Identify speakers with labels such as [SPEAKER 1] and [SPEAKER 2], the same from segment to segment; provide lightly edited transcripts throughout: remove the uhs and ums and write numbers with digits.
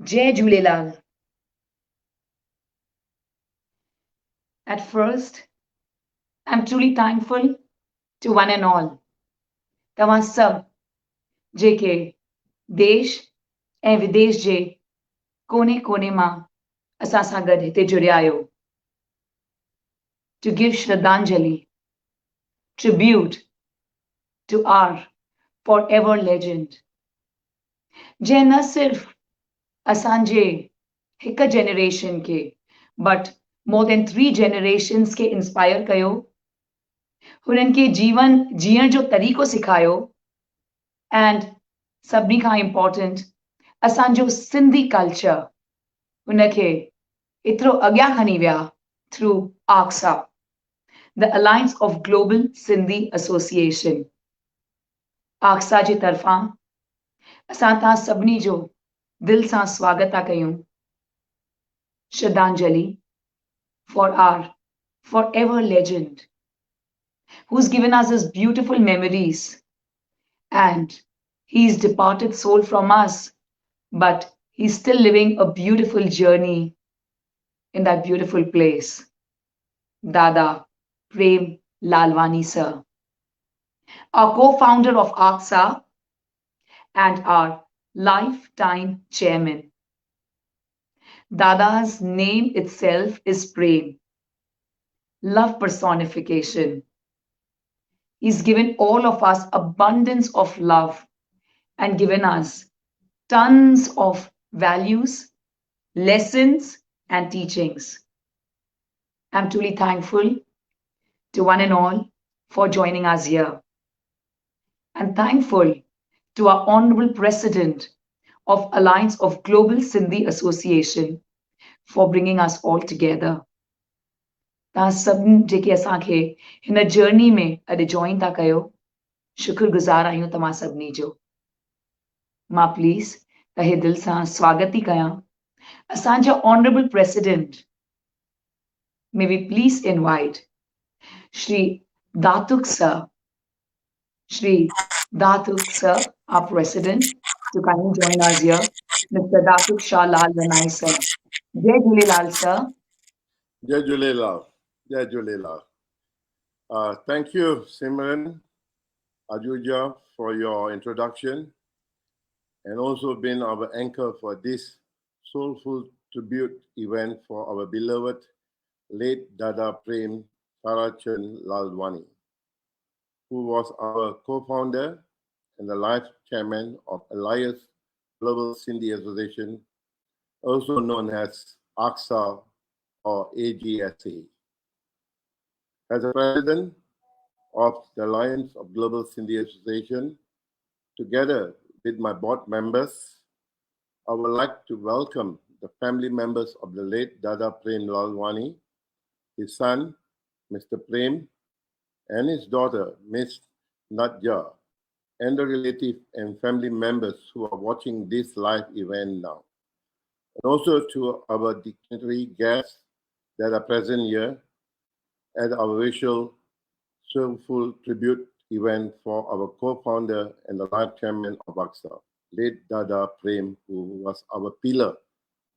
[SPEAKER 1] Jai Jhulelal. At first, I'm truly thankful to one and all. तव्हां सभु जेके देश ऐं विदेश जे कोने कोने मां असां सां गॾु हिते जुड़िया आहियो. To give Shradhanjali, tribute to our forever legend. जंहिं न सिर्फ़ असांजे हिक जनरेशन खे बट more than 3 generations खे इंस्पायर कयो, हुननि खे जीवन जीअण जो तरीक़ो सिखायो एंड सभिनी खां इम्पोर्टेंट असांजो सिंधी कल्चर हुनखे एतिरो अॻियां खणी विया through AGSA, the alliance of global Sindhi association. AGSA जे तरफ़ां असां तव्हां सभिनी जो दिल सां स्वागत था कयूं. श्रद्धांजलि for our forever legend who's given us his beautiful memories, and he's departed soul from us, but he's still living a beautiful journey in that beautiful place. Dada Prem Lalvani sir, our co-founder of AGSA and our lifetime chairman. Dada's name itself is Prem, love personification. He's given all of us abundance of love and given us tons of values, lessons, and teachings. I'm truly thankful to one and all for joining us here. And thankful to our Honorable President of Alliance of Global Sindhi Association for bringing us all together. तव्हां सभिनी जेके असांखे हिन journey में अॼु join था कयो, शुक्रगुज़ार आहियूं तव्हां सभिनी जो. मां प्लीज़ तहे दिल सां स्वागत थी कयां असांजा honourable president. May we please invite Shri Datuk sir, Shri Datuk sir, our president, to kindly join us here, Mr. Datuk Shah Lalvani sir. Jai Jhulelal sir.
[SPEAKER 2] Jai Jhulelal. Jai Jhulelal. Thank you, Simran Ajuja, for your introduction and also being our anchor for this soulful tribute event for our beloved late Dada Prem Tarachand Lalvani, who was our co-founder and the life chairman of Alliance Global Sindhi Association, also known as AGSA or AGSA. As the president of the Alliance of Global Sindhi Association, together with my board members, I would like to welcome the family members of the late Dada Prem Lalvani, his son, Mr. Prem, and his daughter, Miss Nadja, and the relatives and family members who are watching this live event now. And also to our dignitary guests that are present here at our virtual soulful tribute event for our co-founder and the life chairman of AGSA, late Dada Prem, who was our pillar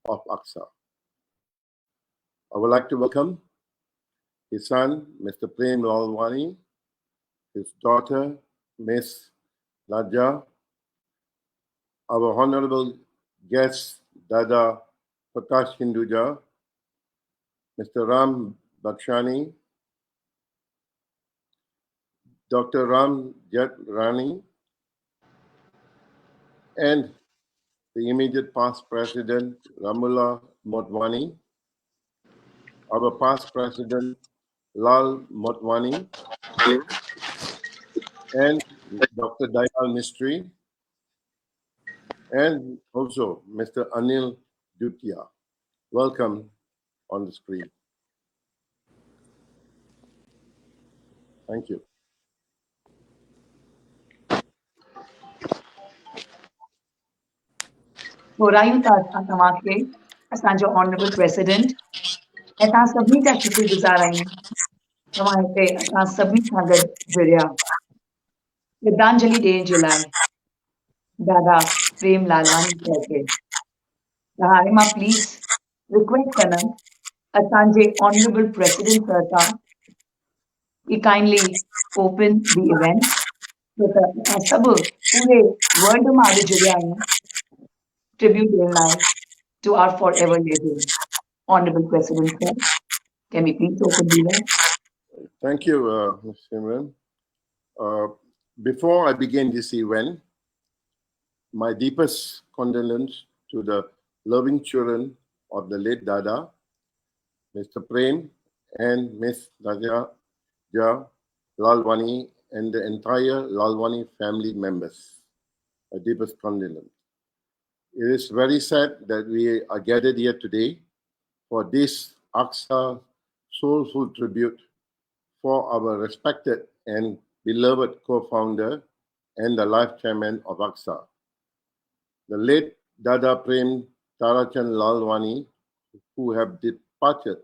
[SPEAKER 2] of AGSA. I would like to welcome his son, Mr. Prem Lalwani, his daughter, Miss Nadja, our honorable guest, Dada Prakash Hinduja, Mr. Ram Bakshani, Dr. Ram Jetrani, and the immediate past president, Ramula Motwani, our past president, Lal Motwani, and Dr. Dayal Mistry, and also Mr. Anil Dutia. Welcome on the screen. Thank you.
[SPEAKER 1] घुरायूं था असां तव्हांखे असांजो honourable president, ऐं तव्हां सभिनी जा शुक्रगुज़ार आहियूं तव्हां हिते असां सभिनी सां गॾु जुड़िया. श्रद्धांजलि ॾियण जे लाइ दादा प्रेम लालवानी सर खे. Rahima, please request Anand, Sanjay, Honorable President Sir, he kindly open the event. तो सब पूरे वर्ल्ड में आज जुड़े आए हैं tribute देना है to our forever living honorable president sir. Can we please open the event?
[SPEAKER 2] Thank you, Ms. Simran. Before I begin this event, my deepest condolence to the loving children of the late Dada, Mr. Prem and Miss Dada Lalvani and the entire Lalvani family members. My deepest condolence. It is very sad that we are gathered here today for this AGSA soulful tribute for our respected and beloved co-founder and the life chairman of AGSA, the late Dada Prem Tarachand Lalvani, who have departed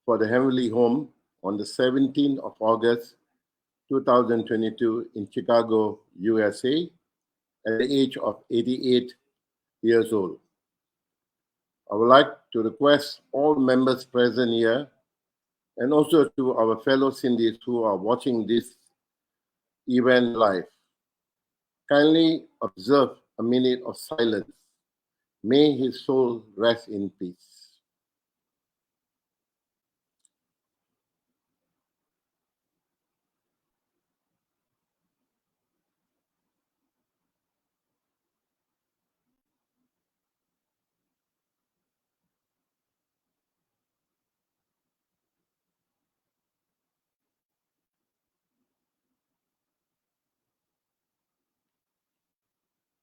[SPEAKER 2] for the heavenly home on the 17th of August 2022 in Chicago, USA, at the age of 88 years old. I would like to request all members present here and also to our fellow Sindhis who are watching this event live. Kindly observe a minute of silence. May his soul rest in peace.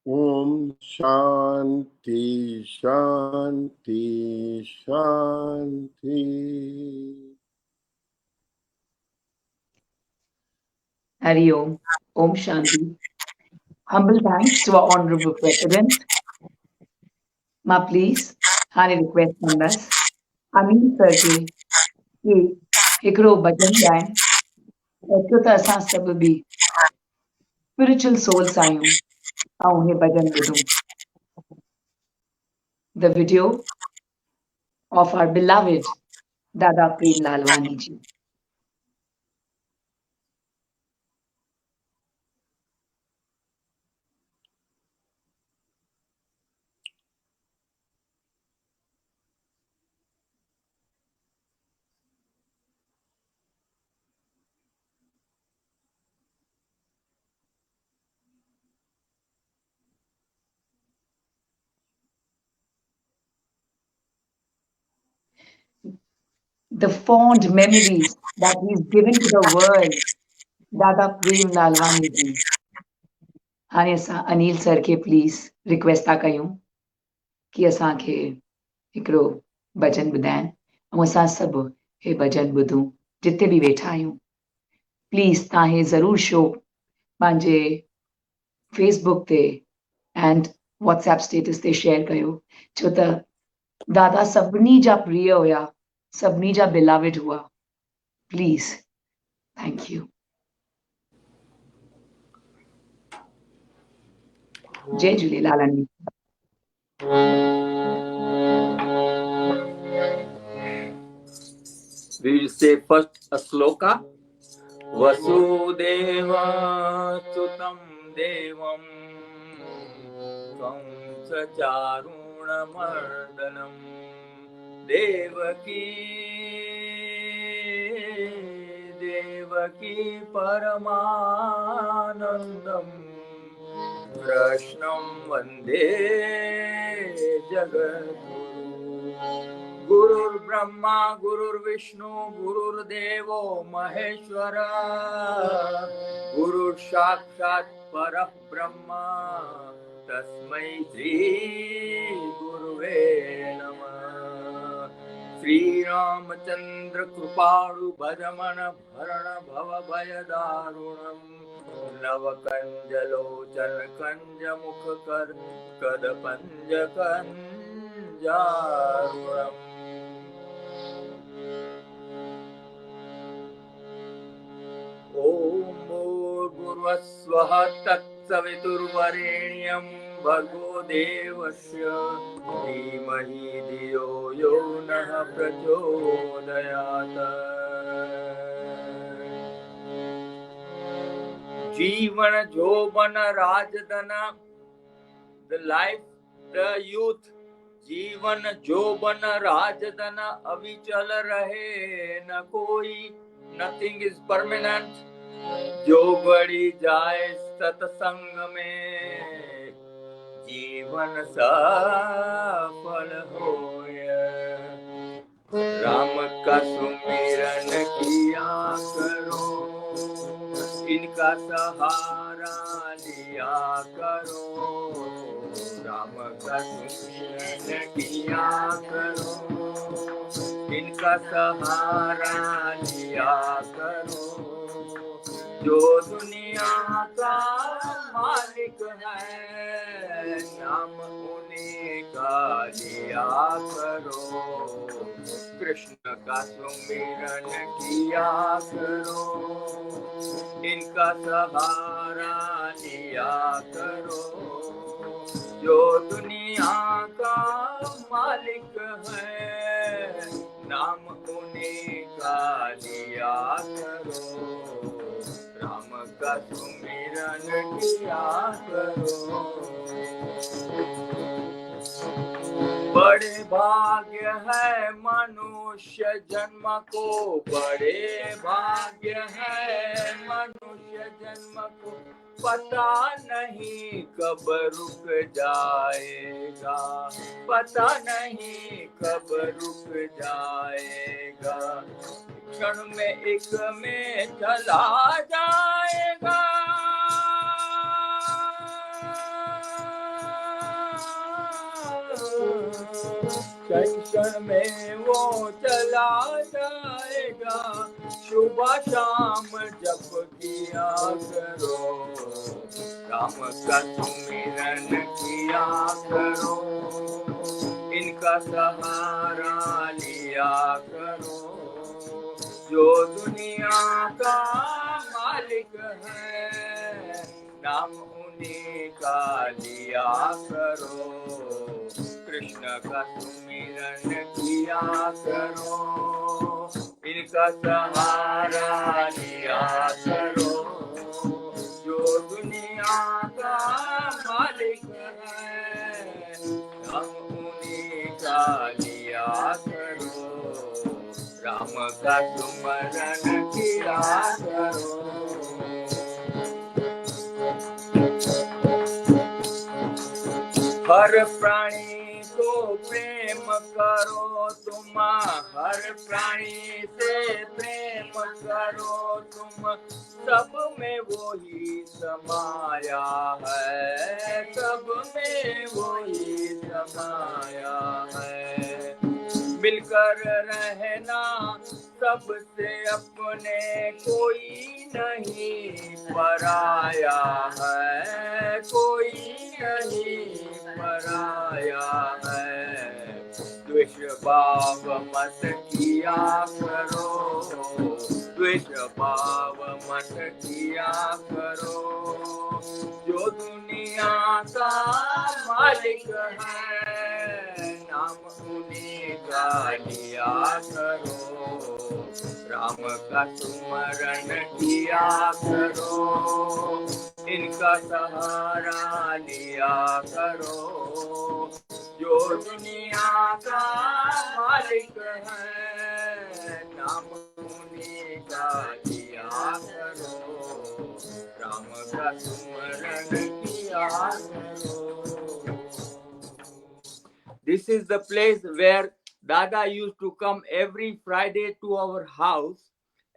[SPEAKER 2] Om Shanti Shanti Shanti.
[SPEAKER 1] Hari Om Shanti. Humble thanks to our honorable president. Ma please हाणे request कंदसि Anil sir खे कि हिकिड़ो भॼन ॻाइनि छो त असां सभु बि spiritual souls आहियूं ऐं हे भॼन ॿुधूं. The video of our beloved Dada Prem Lalwani ji. The fond memories that he's given to the world, Dada Prem Lalwani ji. हाणे असां अनिल सर खे प्लीज़ रिक्वेस्ट था कयूं कि असांखे हिकिड़ो भॼन ॿुधाइनि ऐं असां सभु हे भॼन ॿुधूं जिते बि वेठा आहियूं. प्लीज़ तव्हां हे ज़रूरु शो पंहिंजे फेसबुक ते एंड व्हाट्सएप स्टेटस ते शेयर कयो छो त दादा सभिनी जा प्रिय हुया, सभिनी जा बिलाविड हुआ. Please thank you. जय Jhulelal Anil.
[SPEAKER 3] We will say first a sloka. Vasudeva sutam devam kamsacharuna mardanam devaki paramanandam Krishnam vande jagadguru. Gurur Brahma, Gurur Vishnu, Gurur Devo Maheshwara, Gurur Sakshat Parah Brahma, Tasmai Shri Guruve Namah. Shri Ramachandra Kripalu Bhajamana Bharana Bhava Bhayadarunam Navakanjalochana Kanja Mukhakar Kadapanja Kanjaruram. Om Bhurvasvaha Tatsaviturvarenyam भगो देवस्य धीमहि धियो यो नः प्रचोदयात्। जीवन जोबन राजधन, the life, the youth, जीवन जोबन राजधन अविचल रहे न कोई, nothing is permanent। जो बढ़ी जाए सत्संग में जीवन सफल होय। राम का सुमिरन किया करो, इनका सहारा लिया करो। राम का सुमिरन किया करो, इनका सहारा लिया करो। जो दुनिया का मालिक है, नाम उन्हीं का लिया करो। कृष्ण का सुमिरन किया करो, इनका सहारा लिया करो। जो दुनिया का मालिक है, नाम उन्हीं का लिया करो। राम का सुमिरन किया करो। बड़े भाग्य है मनुष्य जन्म को, बड़े भाग्य है मनुष्य जन्म को। पता नहीं कब रुक जाएगा, पता नहीं कब रुक जाएगा। क्षण में एक में चला जाएगा। क्षण में वो चला जाएगा। सुबह शाम जप किया करो, राम का सुमिरन किया करो। इनका सहारा लिया करो। जो दुनिया का मालिक है, नाम उन्हीं का लिया करो। कृष्ण का सुमिरन किया करो, इनका सहारा लिया करो। जो दुनिया का मालिक है, नाम उन्हीं का लिया करो। राम का सुमिरन किया करो। हर प्राणी को प्रेम करो तुम, हर प्राणी से प्रेम करो तुम। सब में वही समाया है, सब में वही समाया है। मिलकर रहना सबसे अपने, कोई नहीं पराया है, कोई नहीं पराया है। द्वेष भाव मत किया करो, द्वेष भाव मत किया करो। जो दुनिया का मालिक है, नाम उन्हीं का लिया करो। राम का सुमिरन किया करो, इनका सहारा लिया करो। जो दुनिया का मालिक है, नाम उन्हीं का लिया करो। राम का सुमिरन किया करो। This is the place where Dada used to come every Friday to our house,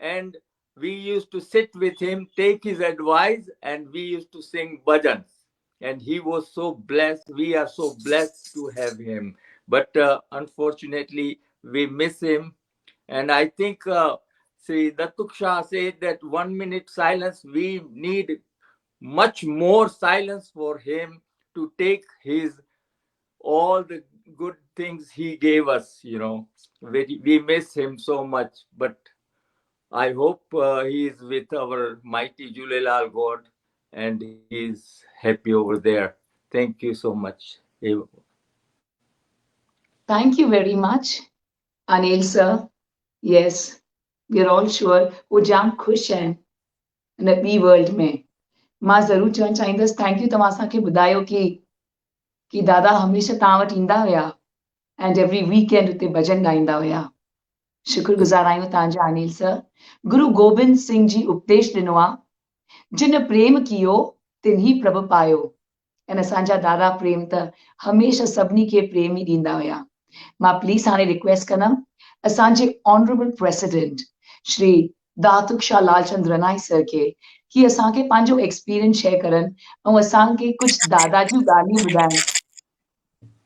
[SPEAKER 3] and we used to sit with him, take his advice, and we used to sing bhajans. And he was so blessed. We are so blessed to have him. But unfortunately, we miss him. And I think Sri Datuksha said that 1 minute silence, we need much more silence for him to take his all the good things he gave us, we miss him so much. But I hope he is with our mighty Julelal God and he is happy over there. Thank you so much.
[SPEAKER 1] Thank you very much, Anil sir. Yes, we're all sure वो जाम खुश हैं in a ॿी world में. मां ज़रूरु चवणु चाहींदसि thank you तव्हां असांखे ॿुधायो कि दादा हमेशह तव्हां वटि ईंदा हुया एंड एवरी वीकेंड उते भॼन ॻाईंदा हुया. शुक्रगुज़ार आहियूं तव्हांजा अनिल सर. गुरु गोबिंद सिंह जी उपदेश ॾिनो आहे जिन प्रेम कियो तिन्ही प्रभ पायो. ऐं असांजा दादा प्रेम त हमेशह सभिनी खे प्रेम ई ॾींदा हुया. मां प्लीज़ हाणे रिक्वेस्ट कंदमि असांजे honourable president Shri Datuk Shah Lalchand Ranai sir खे कि असांखे पंहिंजो एक्सपीरियंस शेयर करनि ऐं असांखे कुझु दादा जूं ॻाल्हियूं ॿुधाइनि.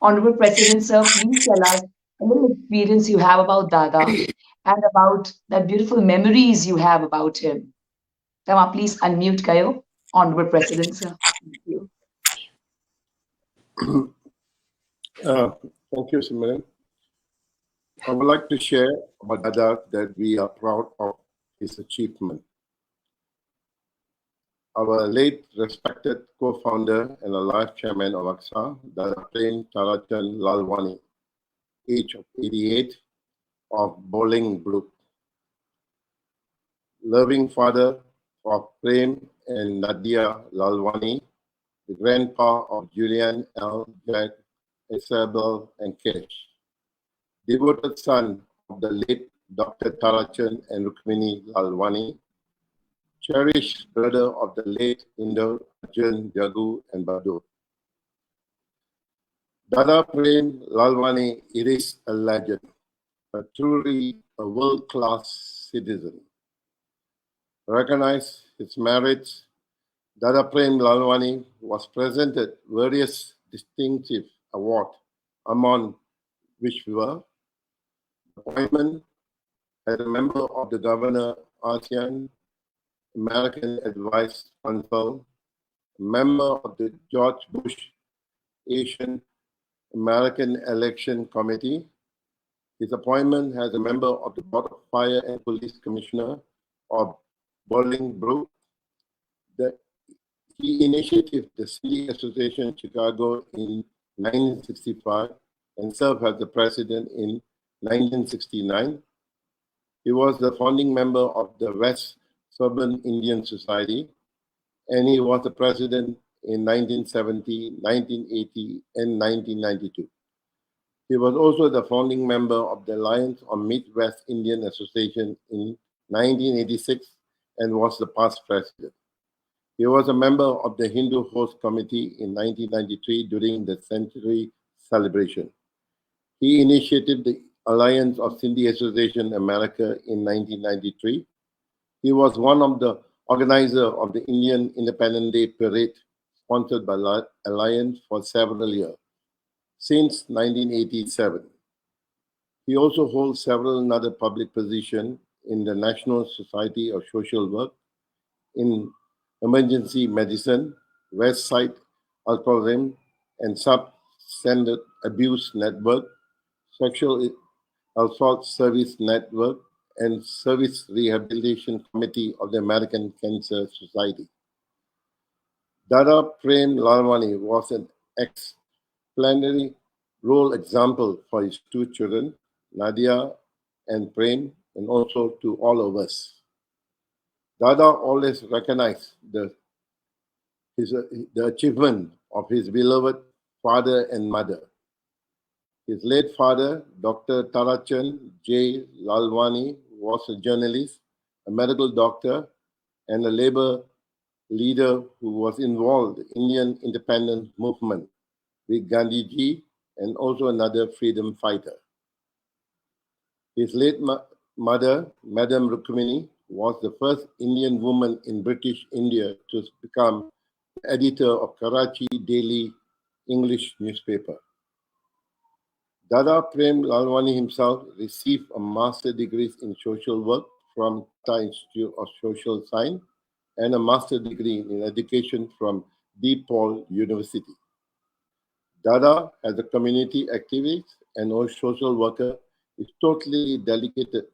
[SPEAKER 1] Honorable President sir, please tell us a little experience you have about Dada and about the beautiful memories you have about him. Tama, please unmute kayo, Honorable President sir. Thank you.
[SPEAKER 2] Thank you, Simran. I would like to share about Dada that we are proud of his achievement. Our late respected co-founder and a life chairman of AGSA, Dada Tarachand Lalvani, age of 88, of Bowling Group. Loving father of Prem and Nadia Lalvani, the grandpa of Julian L. Jack, Isabel, and Kesh. Devoted son of the late Dr. Tarachand and Rukmini Lalvani, cherished brother of the late Inder, Arjun, Jagu, and Badur. Dada Prem Lalvani is a legend, but truly a world-class citizen. Recognized his merits, Dada Prem Lalvani was presented various distinctive awards, among which were appointment as a member of the Governor ASEAN American Advice Council, member of the George Bush Asian American Election Committee, his appointment as a member of the Board of Fire and Police Commissioner of Bolingbrook. He initiated the City Association Chicago in 1965 and served as the president in 1969. He was the founding member of the West Suburban Indian Society, and he was the president in 1970, 1980, and 1992. He was also the founding member of the Alliance of Midwest Indian Association in 1986 and was the past president. He was a member of the Hindu Host Committee in 1993 during the century celebration. He initiated the Alliance of Sindhi Association America in 1993. He was one of the organizers of the Indian Independence Day Parade sponsored by Alliance for several years, since 1987. He also holds several other public positions in the National Society of Social Work, in emergency medicine, West Side Alcoholism and Substance Abuse Network, Sexual Assault Service Network, and Service Rehabilitation Committee of the American Cancer Society. Dada Prem Lalvani was an exemplary role example for his two children, Nadia and Prem, and also to all of us. Dada always recognized the achievement of his beloved father and mother. His late father, Dr. Tarachand J. Lalvani, was a journalist, a medical doctor, and a labor leader who was involved in the Indian independence movement with Gandhiji and also another freedom fighter. His late mother, Madam Rukmini, was the first Indian woman in British India to become editor of Karachi Daily English newspaper. Dada Prem Lalvani himself received a master's degree in social work from Tata Institute of Social Science and a master's degree in education from DePaul University. Dada, as a community activist and a social worker, is totally dedicated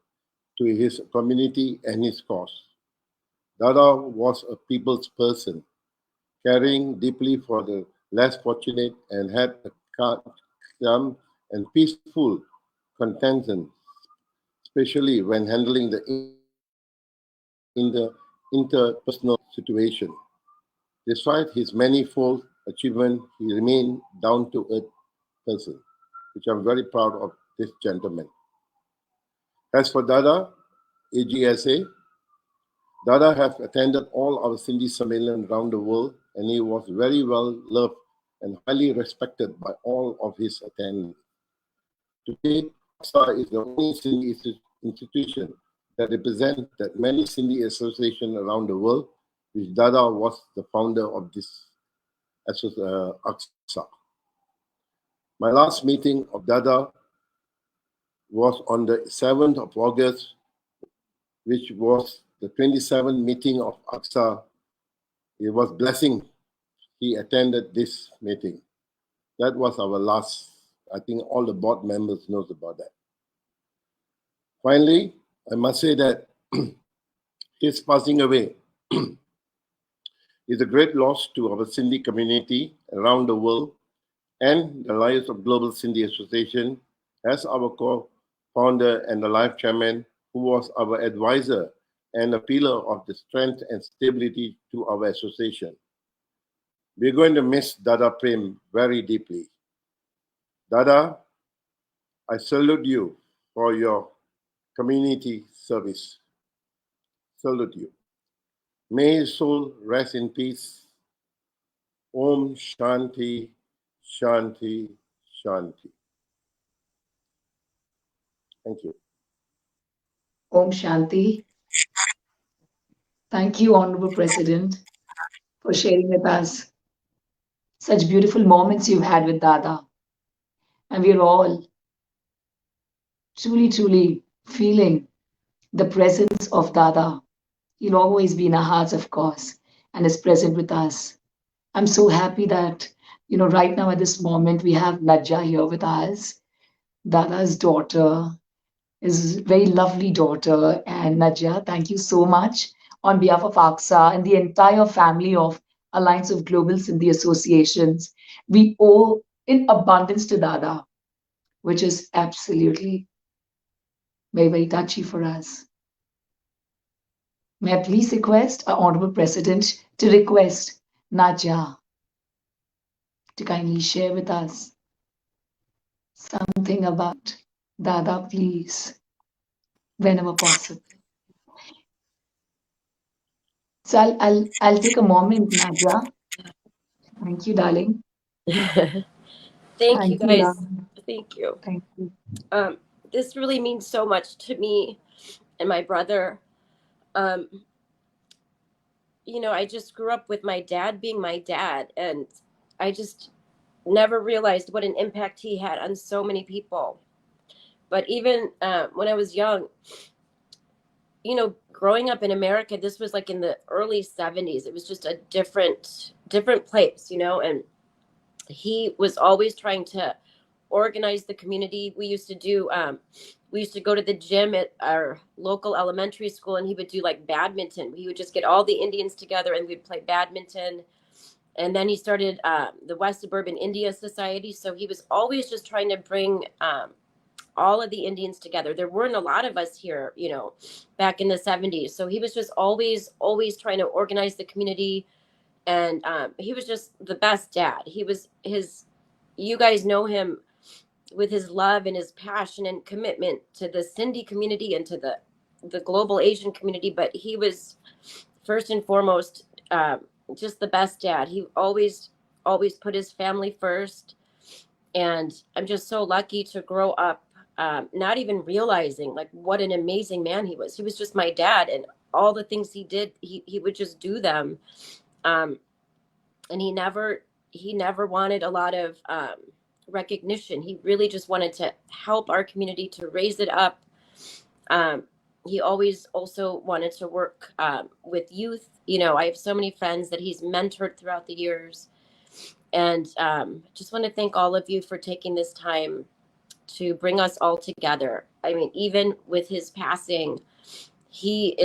[SPEAKER 2] to his community and his cause. Dada was a people's person, caring deeply for the less fortunate, and had a calm and peaceful contentment, especially when handling the interpersonal situation. Despite his manifold achievements, he remained down-to-earth person, which I'm very proud of this gentleman. As for Dada, AGSA, Dada has attended all our Sindhi Sammelan around the world, and he was very well loved and highly respected by all of his attendees. Today, AGSA is the only Sindhi institution that represents that many Sindhi associations around the world, which Dada was the founder of this AGSA. My last meeting of Dada was on the 7th of August, which was the 27th meeting of AGSA. It was blessing he attended this meeting. That was our last. I think all the board members knows about that. Finally, I must say that his passing away is a great loss to our Sindhi community around the world and the lives of Global Sindhi Association as our co-founder and the life chairman, who was our advisor and a pillar of the strength and stability to our association. We're going to miss Dada Prem very deeply. Dada, I salute you for your community service. Salute you. May his soul rest in peace. Om Shanti, Shanti, Shanti. Thank you.
[SPEAKER 1] Om Shanti. Thank you, Honorable President, for sharing with us such beautiful moments you've had with Dada. And we're all truly, truly feeling the presence of Dada. He'll always be in our hearts, of course, and is present with us. I'm so happy that, right now at this moment, we have Nadja here with us, Dada's daughter, his very lovely daughter. And Nadja, thank you so much on behalf of AGSA and the entire family of Alliance of Global Sindhi Associations. We owe in abundance to Dada, which is absolutely very, very touchy for us. May I please request our Honorable President to request Nadja to kindly share with us something about Dada, please, whenever possible. So I'll take a moment, Nadja. Thank you, darling.
[SPEAKER 4] Thank you, guys.
[SPEAKER 1] love.
[SPEAKER 4] Thank you.
[SPEAKER 1] Thank you.
[SPEAKER 4] This really means so much to me and my brother. I just grew up with my dad being my dad, and I just never realized what an impact he had on so many people. But even when I was young, growing up in America, this was like in the early 70s. It was just a different place, and he was always trying to organize the community. We used to go to the gym at our local elementary school, and he would do like badminton. He would just get all the Indians together and we'd play badminton. And then he started the West Suburban India Society. So he was always just trying to bring all of the Indians together. There weren't a lot of us here, back in the 70s. So he was just always trying to organize the community. And he was just the best dad. You guys know him with his love and his passion and commitment to the Sindhi community and to the global Asian community. But he was first and foremost just the best dad. He always put his family first. And I'm just so lucky to grow up not even realizing like what an amazing man he was. He was just my dad, and all the things he did, he would just do them. And he never wanted a lot of recognition. He really just wanted to help our community to raise it up. He always also wanted to work with youth. I have so many friends that he's mentored throughout the years. And just want to thank all of you for taking this time to bring us all together. I mean, even with his passing, he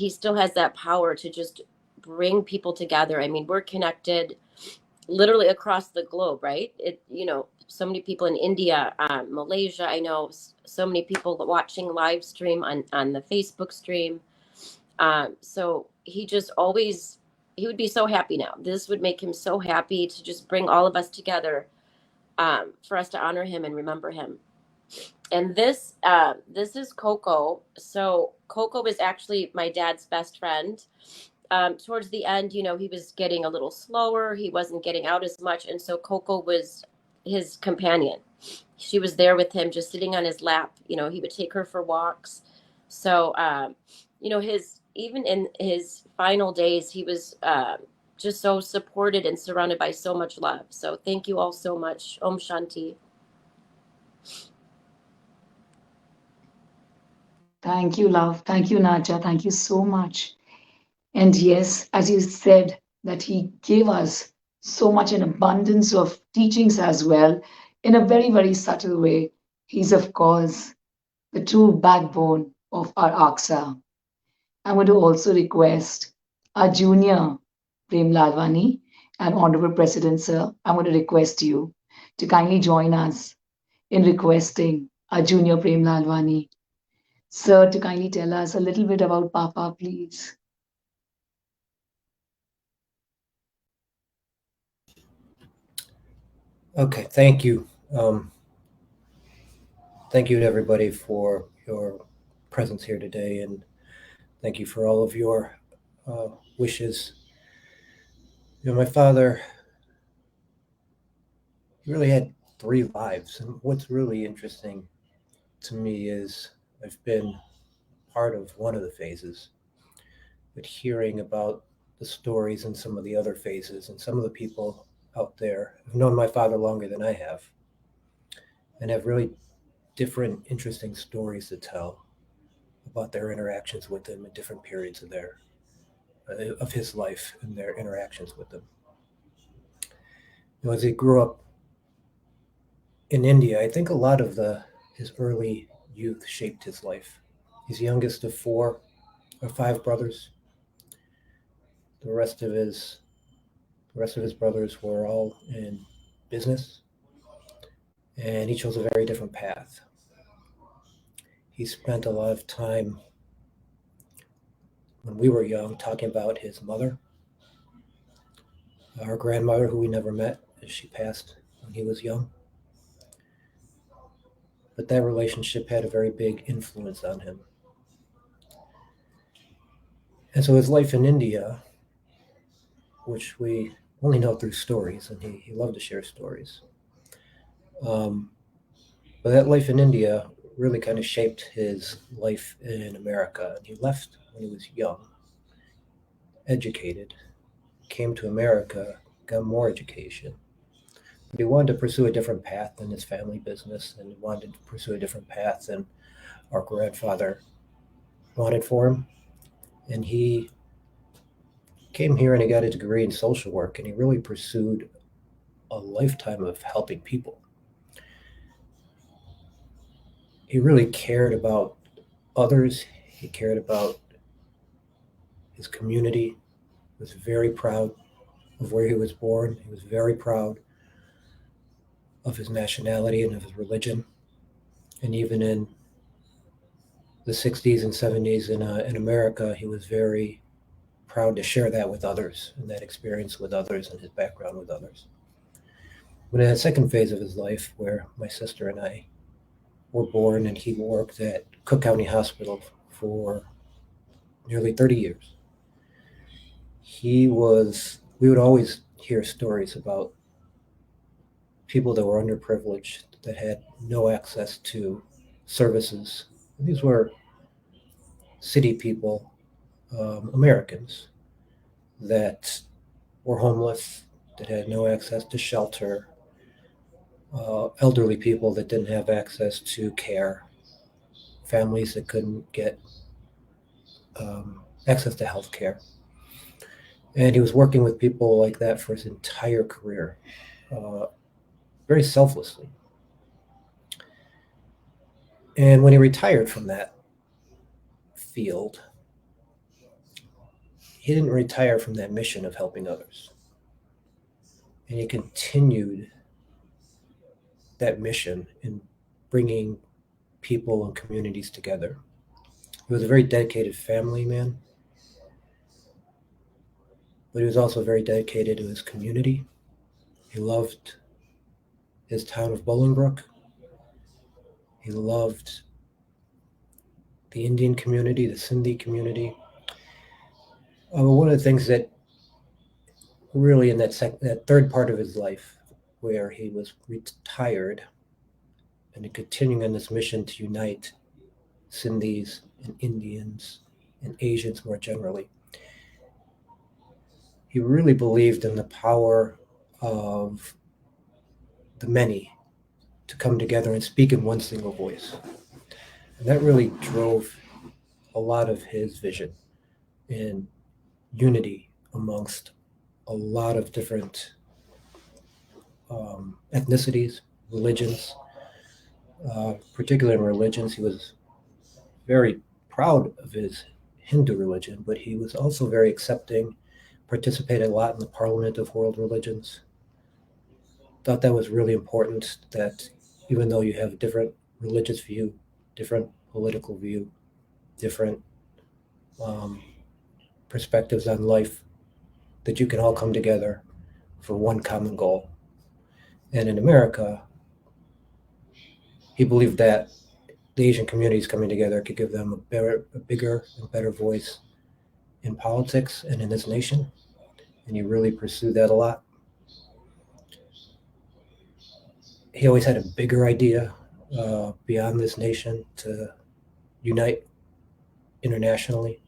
[SPEAKER 4] still has that power to just bring people together. I mean, we're connected, literally across the globe, right? So many people in India, Malaysia. I know so many people watching live stream on the Facebook stream. So he would be so happy now. This would make him so happy to just bring all of us together, for us to honor him and remember him. And this is Coco. So Coco was actually my dad's best friend. Towards the end, he was getting a little slower. He wasn't getting out as much. And so Coco was his companion. She was there with him, just sitting on his lap. He would take her for walks. So, even in his final days, he was just so supported and surrounded by so much love. So thank you all so much. Om Shanti.
[SPEAKER 1] Thank you, love. Thank you, Naja. Thank you so much. And yes, as you said, that he gave us so much an abundance of teachings as well, in a very, very subtle way. He's, of course, the true backbone of our AGSA. I want to also request our junior Prem Lalvani and Honorable President, sir, I want to request you to kindly join us in requesting our junior Prem Lalvani. Sir, to kindly tell us a little bit about Papa, please.
[SPEAKER 5] Okay, thank you. Thank you to everybody for your presence here today, and thank you for all of your wishes. My father really had 3 lives, and what's really interesting to me is I've been part of one of the phases, but hearing about the stories and some of the other phases, and some of the people out there have known my father longer than I have, and have really different interesting stories to tell about their interactions with him in different periods of his life and their interactions with him. As he grew up in India, I think a lot of his early youth shaped his life. He's the youngest of 4 or 5 brothers. The rest of his brothers were all in business, and he chose a very different path. He spent a lot of time when we were young talking about his mother, our grandmother, who we never met as she passed when he was young. But that relationship had a very big influence on him. And so his life in India, which we only know through stories, and he loved to share stories. But that life in India really kind of shaped his life in America. He left when he was young, educated, came to America, got more education. But he wanted to pursue a different path than his family business, and he wanted to pursue a different path than our grandfather wanted for him. And he came here and he got a degree in social work, and he really pursued a lifetime of helping people. He really cared about others. He cared about his community. He was very proud of where he was born. He was very proud of his nationality and of his religion. And even in the 60s and 70s in America, he was very proud to share that with others, and that experience with others, and his background with others. But in that second phase of his life, where my sister and I were born, and he worked at Cook County Hospital for nearly 30 years, we would always hear stories about people that were underprivileged, that had no access to services. These were city people, Americans, that were homeless, that had no access to shelter, elderly people that didn't have access to care, families that couldn't get access to health care. And he was working with people like that for his entire career, very selflessly. And when he retired from that field, he didn't retire from that mission of helping others. And he continued that mission in bringing people and communities together. He was a very dedicated family man, but he was also very dedicated to his community. He loved his town of Bolingbrook. He loved the Indian community, the Sindhi community. One of the things that really in that third part of his life, where he was retired and continuing on this mission to unite Sindhis and Indians and Asians more generally, he really believed in the power of the many to come together and speak in one single voice. And that really drove a lot of his vision in unity amongst a lot of different ethnicities, religions, particularly in religions. He was very proud of his Hindu religion, but he was also very accepting, participated a lot in the Parliament of World Religions. Thought that was really important, that even though you have a different religious view, different political view, different perspectives on life, that you can all come together for one common goal. And in America, he believed that the Asian communities coming together could give them a bigger and better voice in politics and in this nation. And he really pursued that a lot. He always had a bigger idea beyond this nation to unite internationally.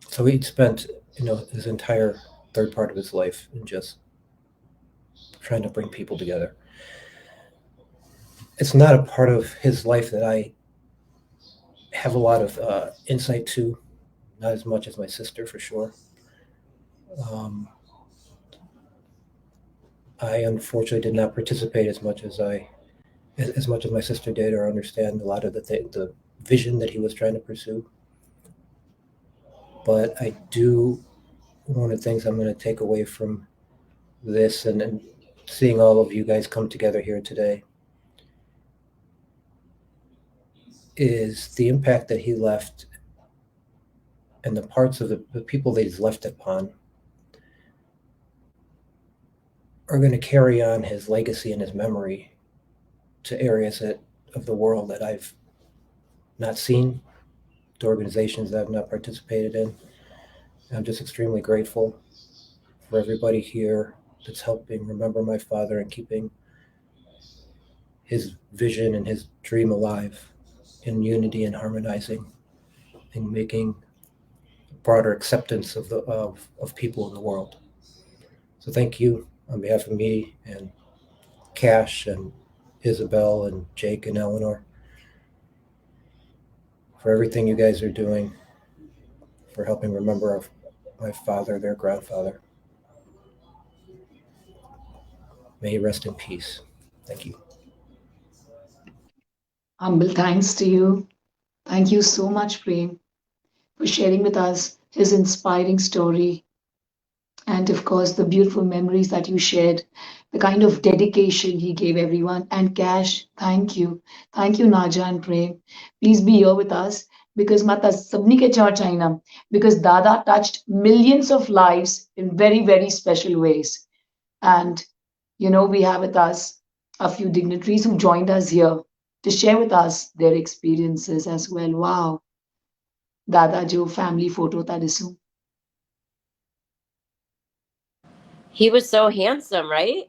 [SPEAKER 5] So he'd spent, his entire third part of his life in just trying to bring people together. It's not a part of his life that I have a lot of insight to, not as much as my sister for sure. I unfortunately did not participate as much as my sister did, or understand a lot of the vision that he was trying to pursue. But I do, one of the things I'm going to take away from this and seeing all of you guys come together here today is the impact that he left and the parts of the people that he's left upon are going to carry on his legacy and his memory to areas of the world that I've not seen, to organizations that I've not participated in. I'm just extremely grateful for everybody here that's helping remember my father and keeping his vision and his dream alive in unity and harmonizing and making broader acceptance of people in the world. So thank you on behalf of me and Cash and Isabel and Jake and Eleanor for everything you guys are doing, for helping remember my father, their grandfather. May he rest in peace. Thank you.
[SPEAKER 1] Humble thanks to you. Thank you so much, Prem, for sharing with us his inspiring story. And of course, the beautiful memories that you shared, the kind of dedication he gave everyone. And Cash, thank you. Thank you, Naja and Prem. Please be here with us because Mata sabni ke char China, because Dada touched millions of lives in very, very special ways. And, we have with us a few dignitaries who joined us here to share with us their experiences as well. Wow. Dada jo family photo ta disu.
[SPEAKER 4] He was so handsome, right?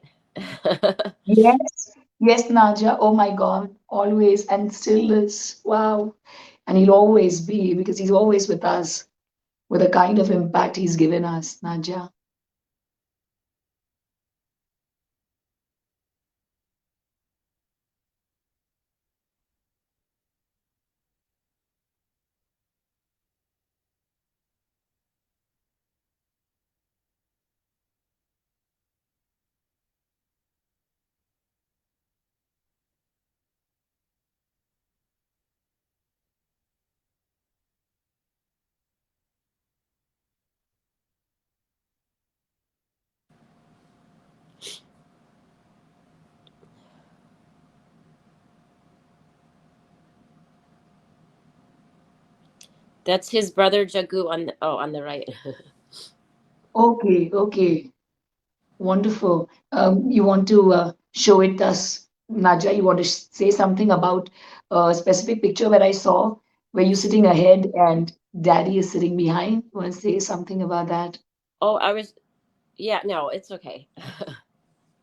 [SPEAKER 1] Yes, yes, Naja. Oh my God, always and still is. Wow. And he'll always be because he's always with us with the kind of impact he's given us, Naja.
[SPEAKER 4] That's his brother Jagu on the right.
[SPEAKER 1] Okay, okay. Wonderful. You want to show it us, Naja? You want to say something about a specific picture where I saw where you're sitting ahead and Daddy is sitting behind? You want to say something about that?
[SPEAKER 4] Oh, yeah, no, it's okay.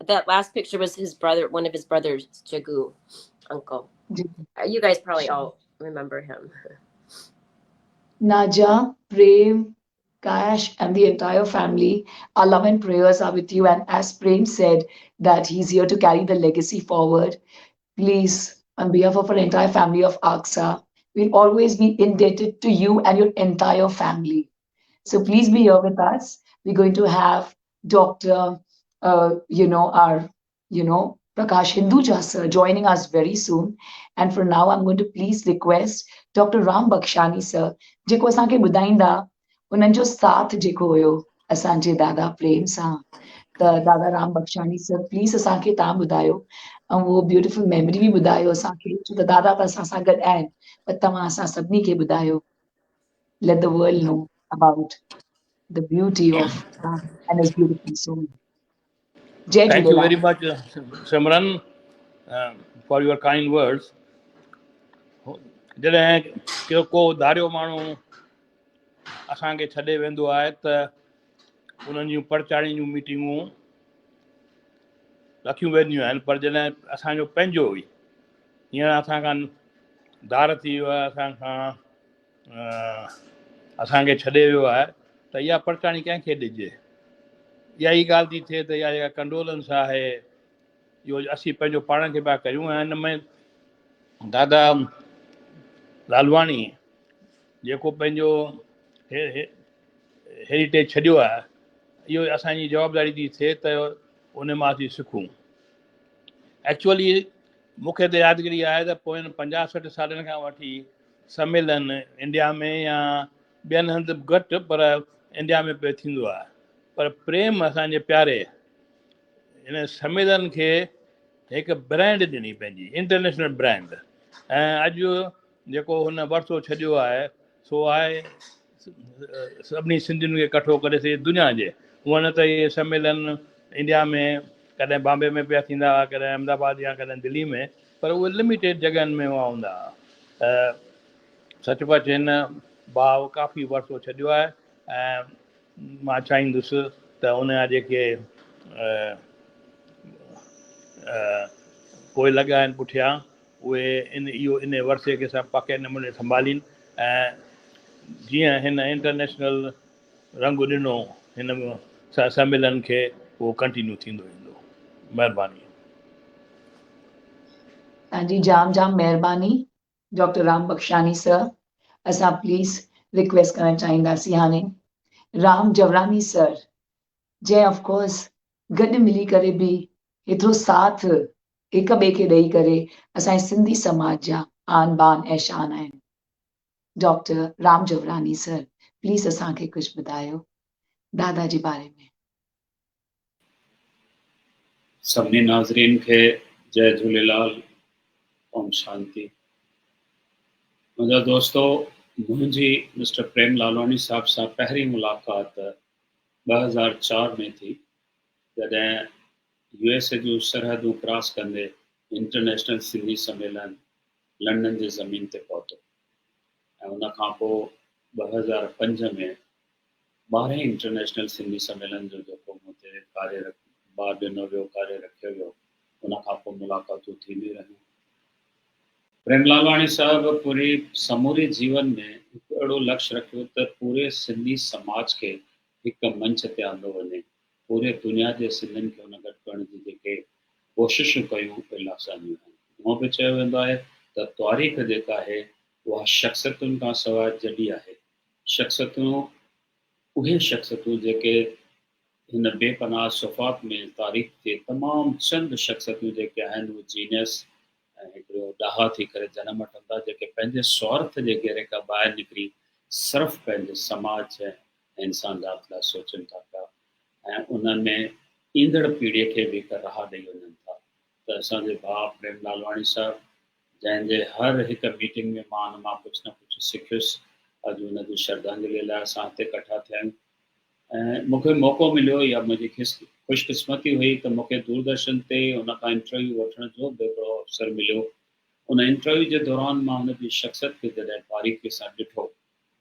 [SPEAKER 4] That last picture was his brother, one of his brothers, Jagu, uncle. You guys probably all remember him.
[SPEAKER 1] Naja, Prem, Kash, and the entire family, our love and prayers are with you. And as Prem said, that he's here to carry the legacy forward. Please, on behalf of our entire family of AGSA, we'll always be indebted to you and your entire family. So please be here with us. We're going to have Dr. Our, Prakash Hinduja sir joining us very soon. And for now, I'm going to please request Dr. Ram Bakshani sir, जेको असांखे ॿुधाईंदा उन्हनि जो साथ जेको हुयो असांजे दादा प्रेम सां त दादा राम बख्शानी सर प्लीज़ असांखे तव्हां ॿुधायो ऐं उहो ब्यूटिफुल मेमरी बि ॿुधायो असांखे छो त दादा त असां सां गॾु आहिनि पर तव्हां असां सभिनी खे ॿुधायो let the world know about the beauty of Ram and his beautiful soul. Jai
[SPEAKER 6] Thank you very
[SPEAKER 1] Jhulelal.
[SPEAKER 6] much, Simran, for your kind words. जॾहिं को धारियो माण्हू असांखे छॾे वेंदो आहे त उन्हनि जूं परचाणी जूं मीटिंगूं रखियूं वेंदियूं आहिनि पर जॾहिं असांजो पंहिंजो हुई हींअर असां खां धार थी वियो आहे असांखे छॾे वियो आहे त इहा परचाणी कंहिंखे ॾिजे इहा ई ॻाल्हि थी थिए त इहा जेका कंडोलेंस आहे इहो असीं पंहिंजो पाण खे पिया कयूं ऐं हिन में दादा लालवाणी जेको पंहिंजो हेरिटेज छॾियो आहे इहो असांजी जवाबदारी थी थिए त उन मां असीं सिखूं एक्चुअली मूंखे त यादगिरी आहे त पोइ 50-60 सालनि खां वठी सम्मेलन इंडिया में या ॿियनि हंधि घटि पर इंडिया में पियो थींदो आहे पर प्रेम असांजे प्यारे हिन सम्मेलन खे हिकु ब्रांड ॾिनी पंहिंजी इंटरनेशनल ब्रांड ऐं अॼु जेको हुन वरितो छॾियो आहे सो आहे सभिनी सिंधियुनि खे इकठो करे सॼी दुनिया जे हूअं न त इहे सम्मेलन इंडिया में कॾहिं बॉम्बे में पिया थींदा हुआ कॾहिं अहमदाबाद या कॾहिं दिल्ली में पर उहे लिमिटेड जॻहियुनि में हुआ हूंदा हुआ सचपच हिन भाव काफ़ी वरितो छॾियो आहे ऐं मां चाहींदुसि त उन जा जेके पोइ लॻा आहिनि पुठियां उहे इन वर्से खे सभु पके नमूने संभालीनि ऐं जीअं हिन इंटरनेशनल रंग ॾिनो हिन सम्मेलन खे उहो कंटिन्यू थींदो वेंदो महिरबानी
[SPEAKER 1] तव्हांजी जाम जाम महिरबानी डॉक्टर राम बख्शानी सर असां प्लीज़ रिक्वेस्ट करणु चाहींदासीं हाणे राम जवरानी सर जंहिं ऑफकोर्स गॾु मिली करे बि एतिरो साथ हिक ॿिए खे ॾेई करे असांजे सिंधी समाज जा आन बान ऐं शान आहिनि डॉक्टर राम जवरानी सर प्लीज़ असांखे कुझु ॿुधायो दादा जे बारे में
[SPEAKER 7] सभिनी नाज़रीन खे जय झूलेलाल ओम शांति मुंहिंजा दोस्तो मुंहिंजी मिस्टर प्रेम लालवानी साहब सां पहिरीं मुलाक़ात 2004 में थी जॾहिं USA जूं सरहदूं क्रॉस कंदे इंटरनेशनल सिंधी सम्मेलन लंडन जे ज़मीन ते पहुतो ऐं उन खां पोइ 2005 में 12 इंटरनेशनल सिंधी सम्मेलन जो जेको मूंखे कार्य ॿार ॾिनो वियो कार्य रखियो वियो उन खां पोइ मुलाक़ातूं थींदियूं रहियूं प्रेम लालवानी साहब पूरी समूरी जीवन में हिकु अहिड़ो लक्ष्य रखियो त पूरे सिंधी समाज खे हिकु मंच ते आंदो वञे पूरे दुनिया जे सिंधियुनि खे हुन गॾु करण जी जेके कोशिशूं कयूं उहे लासानियूं आहिनि हूअं बि चयो वेंदो आहे त तारीख़ जेका आहे उहा शख़्सियतुनि खां सवाइ जॾी आहे शख़्सियतूं उहे शख़्सियतूं जेके हिन बेपनाह सुफ़ात में तारीख़ ते तमामु चंद शख़्सियतूं जेके आहिनि उहे जीनियस ऐं हिकिड़ो ॾाहा थी करे जनम वठनि था जेके पंहिंजे स्वार्थ जे घेरे खां ॿाहिरि निकिरी सिर्फ़ु पंहिंजे समाज ऐं इंसान ज़ात लाइ सोचनि था पिया ऐं उन्हनि में ईंदड़ पीढ़ीअ खे बि हिकु राह ॾेई वञनि था त असांजे भाउ प्रेम लालवानी साहब जंहिंजे हर हिकु मीटिंग में मां कुझु न कुझु सिखियुसि अॼु हुन जी श्रद्धांजलि लाइ असां हिते इकठा थिया आहियूं। ऐं मूंखे मौक़ो मिलियो या मुंहिंजी ख़ुशकिस्मती हुई त मूंखे दूरदर्शन ते हुन खां इंटरव्यू वठण जो बि हिकिड़ो अवसर मिलियो। उन इंटरव्यू जे दौरान मां हुनजी शख़्सियत खे जॾहिं बारीकीअ सां ॾिठो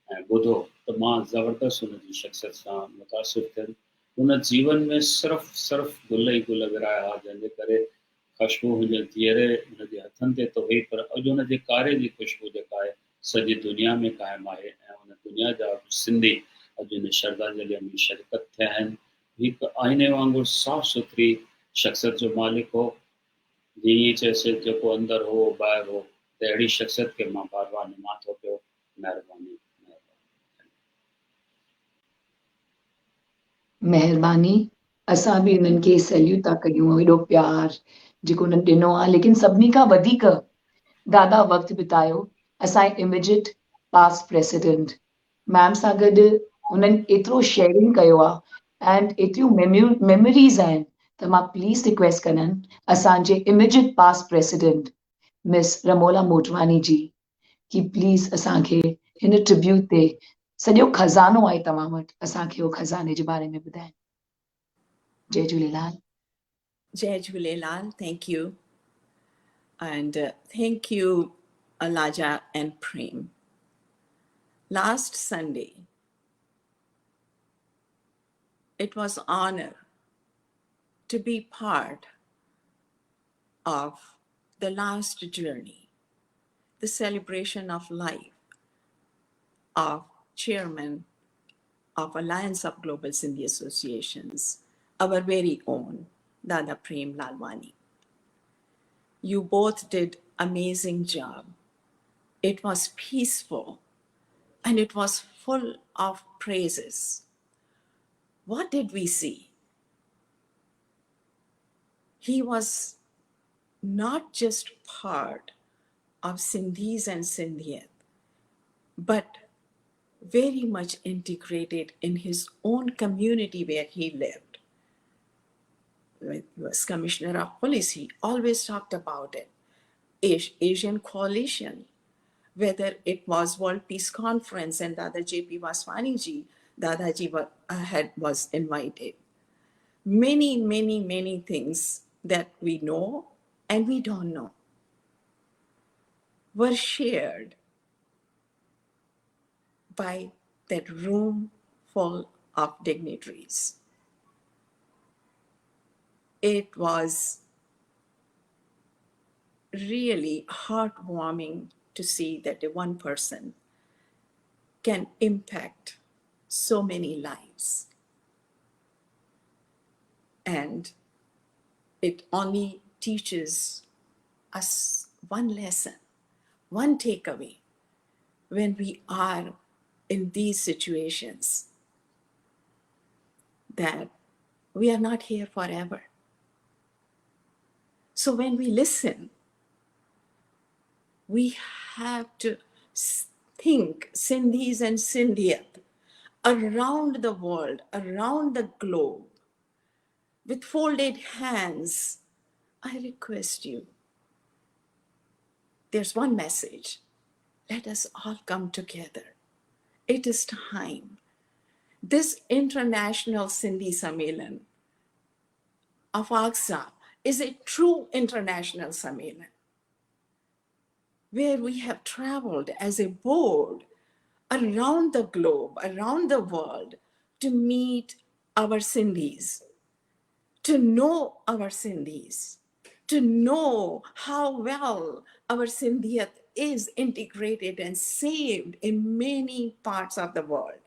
[SPEAKER 7] ऐं ॿुधो त मां ज़बरदस्त हुनजी शख़्सियत सां मुतासिर थियुमि। हुन जीवन में सिर्फ़ु गुल ई गुल विराया हुआ, जंहिंजे करे ख़ुशबू हुनजे धीअरे हुनजे हथनि ते त हुई, पर अॼु हुनजे कारे जी ख़ुशबू जेका आहे सॼी दुनिया में क़ाइमु आहे ऐं हुन दुनिया जा सिंधी अॼु हिन श्रद्धांजलिअ में शिरकत थिया आहिनि। हिकु आईने वांगुरु साफ़ सुथरी शख़्सियत जो मालिक हो, जीअं चइसि जेको अंदरि हो ॿाहिरि हो, त अहिड़ी शख़्सियत खे मां बार बार निमां थो पियो। महिरबानी।
[SPEAKER 1] महिरबानी। असां बि उन्हनि खे सैल्यूट था कयूं, एॾो प्यार जेको उन्हनि ॾिनो आहे। लेकिन सभिनी खां वधीक दादा वक़्तु बितायो असांजे इमीडिएट पास्ट प्रेसिडेंट मैम सां गॾु। उन्हनि एतिरो शेयरिंग कयो आहे एंड एतिरियूं मेमोरीज़ आहिनि त मां प्लीज़ रिक्वेस्ट कंदमि असांजे immediate past president miss Ramola Motwani ji कि प्लीज़ असांखे हिन ट्रिब्यूट ते सॼो खज़ानो आहे तव्हां वटि, असांखे उहो खज़ाने जे बारे में ॿुधाइनि। जय Jhulelal.
[SPEAKER 8] Jai Jhulelal, thank you. And thank you, Alaja and Prem. Last Sunday, it was an honor to be part of the last journey, the celebration of life of Chairman of Alliance of Global Sindhi Associations, our very own Dada Prem Lalvani. You both did amazing job. It was peaceful and it was full of praises. What did we see? He was not just part of Sindhis and Sindhiyat, but very much integrated in his own community where he lived. When he was Commissioner of Police, he always talked about it. Asian Coalition, whether it was World Peace Conference and Dada J.P. Vaswani ji, Dadaji was invited. Many, many, many things that we know and we don't know were shared by that room full of dignitaries. It was really heartwarming to see that one person can impact so many lives. And it only teaches us one lesson, one takeaway when we are in these situations, that we are not here forever. So when we listen, we have to think Sindhis and Sindhiyat around the world, around the globe, with folded hands. I request you, there's one message. Let us all come together. It is time. This International Sindhi Sammelan of AGSA is a true international Sammelan, where we have traveled as a board around the globe, around the world, to meet our Sindhis, to know our Sindhis, to know how well our Sindhiyat is integrated and saved in many parts of the world,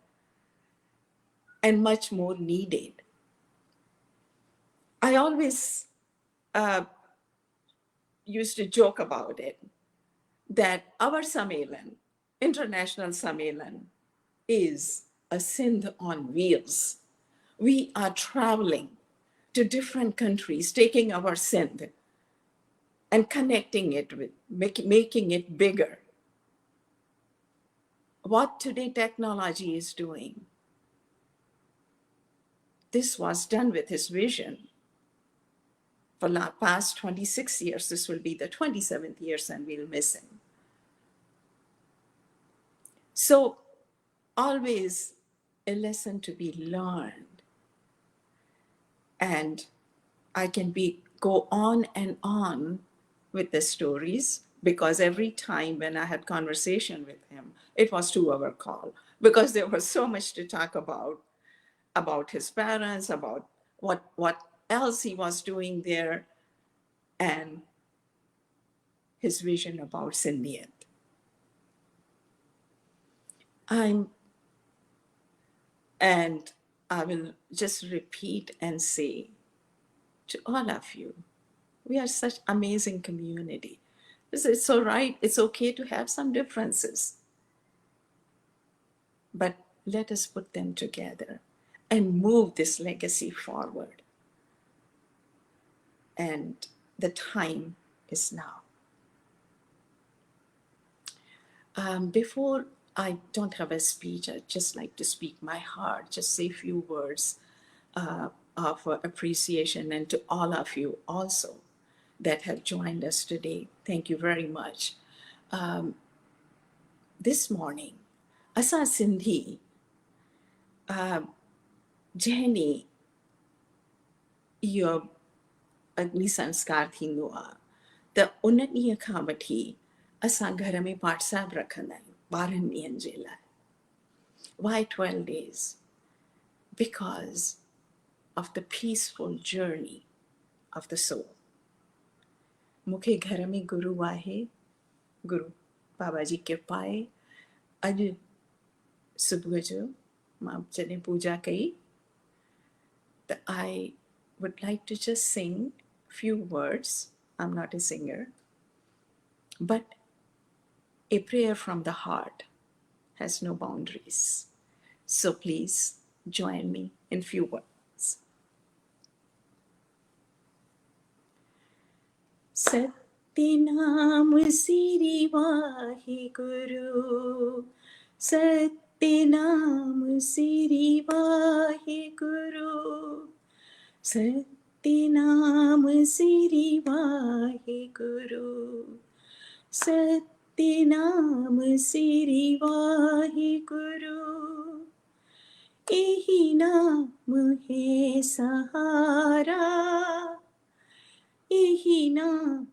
[SPEAKER 8] and much more needed. I always used to joke about it, that our Sammelan, International Sammelan, is a Sindh on wheels. We are traveling to different countries, taking our Sindh and connecting it with, making it bigger. What today technology is doing, this was done with his vision. For the past 26 years, this will be the 27th year, and we'll miss him. So always a lesson to be learned. And I can go on and on with the stories, because every time when I had conversation with him, it was 2-hour call, because there was so much to talk about his parents, about what else he was doing there, and his vision about Sindhiyat. And I will just repeat and say to all of you, we are such amazing community. It's all right. It's okay to have some differences, but let us put them together and move this legacy forward. And the time is now. Before I don't have a speech, I'd just like to speak my heart, just say a few words of appreciation, and to all of you also that have joined us today. Thank you very much. This morning, Asa Sindhi, Jenny, your अग्नि संस्कार थींदो आहे त उन ॾींहं खां वठी असां घर में पाठ साहिब रखंदा आहियूं 12 ॾींहंनि जे लाइ. Why 12 days? Because of the peaceful journey of the soul. मूंखे घर में गुरु आहे, गुरु बाबा जी कृपा आहे. अॼु सुबुह जो मां जॾहिं पूजा कई त I would like to just sing few words. I'm not a singer, but a prayer from the heart has no boundaries. So please join me in few words. Satyanam Siri Vaheguru, Satyanam Siri Vaheguru, Satyanam Siri Vaheguru, Satyanam Siri Vaheguru. Ehi naam hai sahara, ehi naam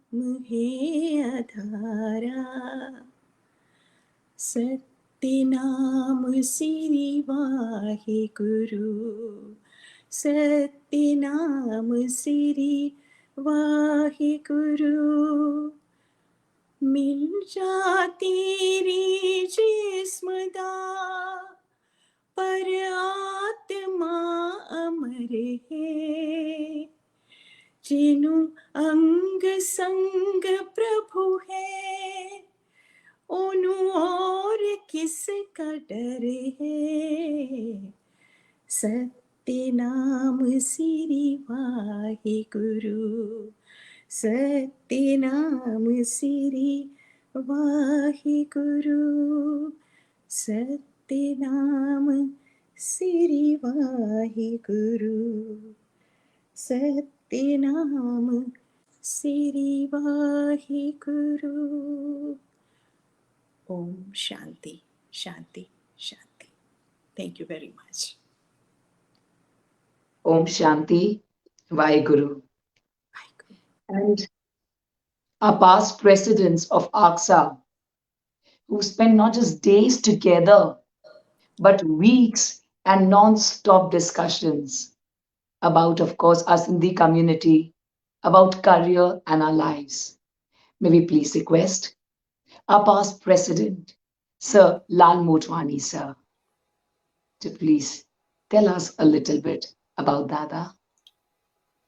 [SPEAKER 8] hai adhara. Satyanam Siri Vaheguru, Satyanam Siri Vaheguru. मिल जाती री जिस्म दा, पर आत्मा अमर है. जिनु अंग संग प्रभु है, ओनु और किसका डर है. सत्यनाम सिरि वाहिगुरु, सत्यनाम सिरि वाहिगुरु, सत्यनाम सिरि वाहिगुरु, सत्यनाम सिरि Waheguru. Om Shanti, Shanti, Shanti. Thank you very much.
[SPEAKER 1] Om Shanti, Vaheguru. And our past presidents of AGSA, who spent not just days together, but weeks and non-stop discussions about, of course, our Sindhi community, about career and our lives. May we please request our past president, Sir Lal Motwani, sir, to please tell us a little bit about Dada.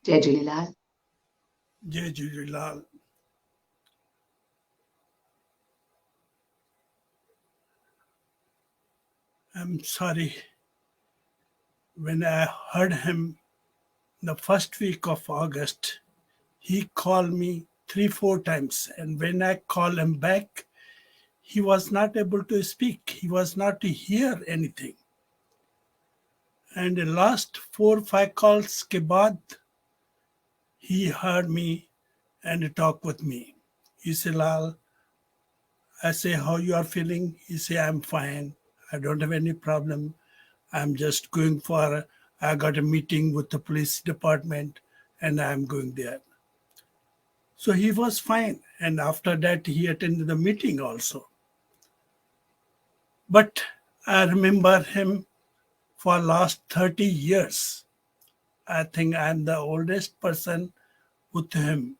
[SPEAKER 1] Jai Jhulelal.
[SPEAKER 9] Jai Jhulelal. I'm sorry. When I heard him the first week of August, he called me 3-4 times. And when I called him back, he was not able to speak. He was not to hear anything. And the last 4-5 calls ke baad, he heard me and talked with me. He said, Lal, I say, how you are feeling? He said, I'm fine. I don't have any problem. I'm just going I got a meeting with the police department and I'm going there. So he was fine. And after that, he attended the meeting also. But I remember him for last 30 years. I think I'm the oldest person with him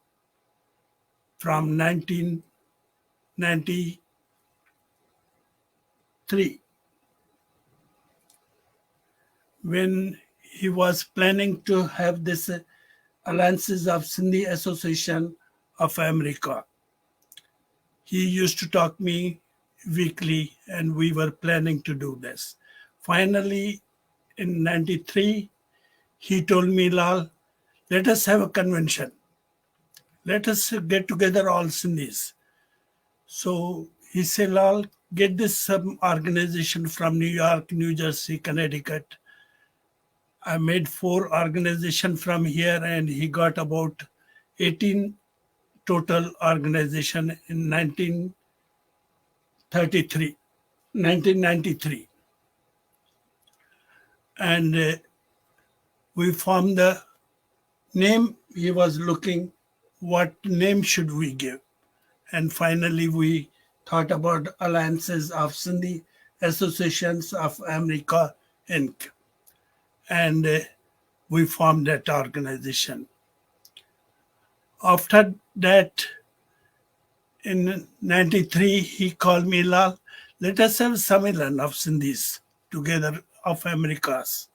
[SPEAKER 9] from 1993, when he was planning to have this Alliances of Sindhi Association of America. He used to talk me weekly and we were planning to do this. Finally, in 93, he told me, Lal, let us have a convention. Let us get together all Sindhis. So he said, Lal, get this some organization from New York, New Jersey, Connecticut. I made 4 organizations from here and he got about 18 total organization in 1993. And we formed the name. He was looking what name should we give. And finally we thought about Alliances of Sindhi Associations of America, Inc. And we formed that organization. After that, in 93, he called me, Lal, let us have Sammilan of Sindhis together of Americas.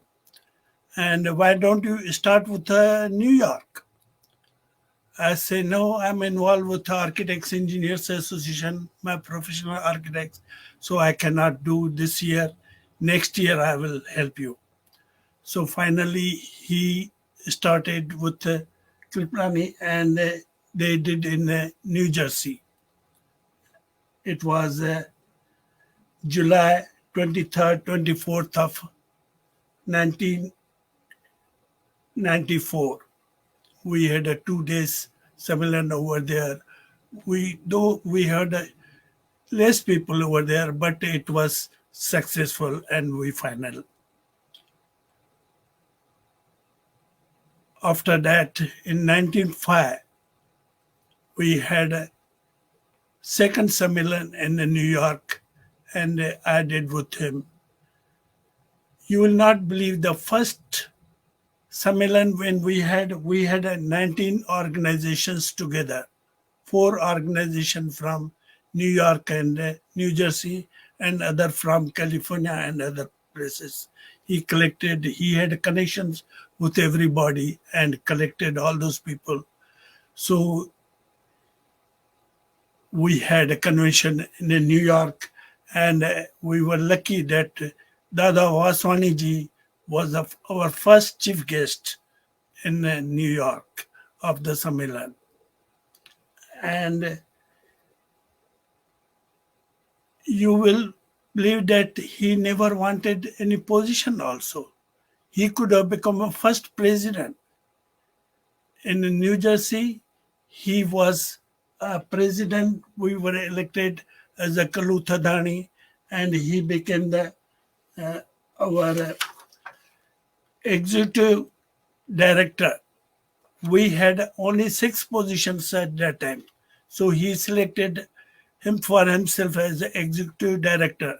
[SPEAKER 9] And why don't you start with New York? I say, no, I'm involved with the Architects Engineers Association, my professional architects, so I cannot do this year. Next year, I will help you. So finally, he started with Kilprani and they did in New Jersey. It was July 23rd, 24th of 1994. We had a 2 days seminar over there. We had less people over there, but it was successful and we final. After that, in 1905, we had a second seminar in New York and I did with him. You will not believe the first Sammelan when we had 19 organizations together, 4 organizations from New York and New Jersey and other from California and other places. He had connections with everybody and collected all those people. So we had a convention in New York and we were lucky that Dada Vaswani ji was our first chief guest in New York of the Sammelan. And you will believe that he never wanted any position also. He could have become a first president. In New Jersey, he was a president. We were elected as a Kalu Thadani and he became our executive director. We had only 6 positions at that time. So he selected him for himself as the executive director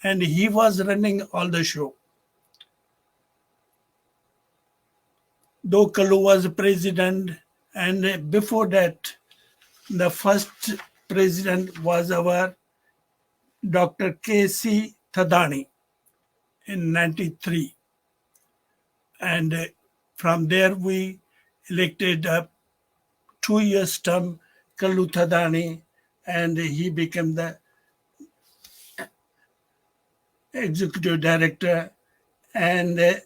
[SPEAKER 9] and he was running all the show. Though Kalu was president and before that, the first president was our Dr. K.C. Thadani in 93. And from there we elected a 2-year term Kalu Thadani and he became the executive director and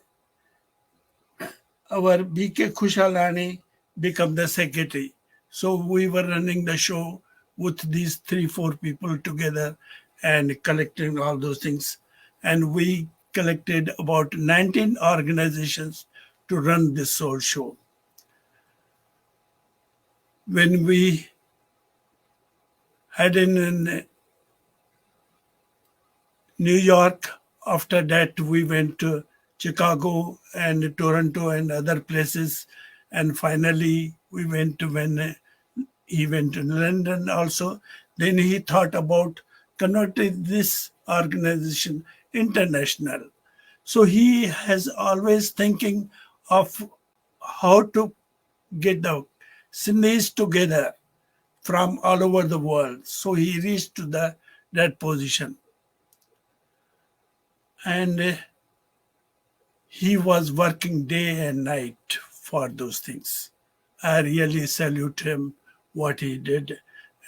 [SPEAKER 9] our B.K. Khushalani became the secretary. So we were running the show with these 3-4 people together and collecting all those things. And we collected about 19 organizations to run this whole show. When we had in New York. After that, we went to Chicago and Toronto and other places. And finally, we went to when he went to London also. Then he thought about converting this organization international. So he has always thinking of how to get the Sindhis together from all over the world. So he reached to that position. And he was working day and night for those things. I really salute him what he did,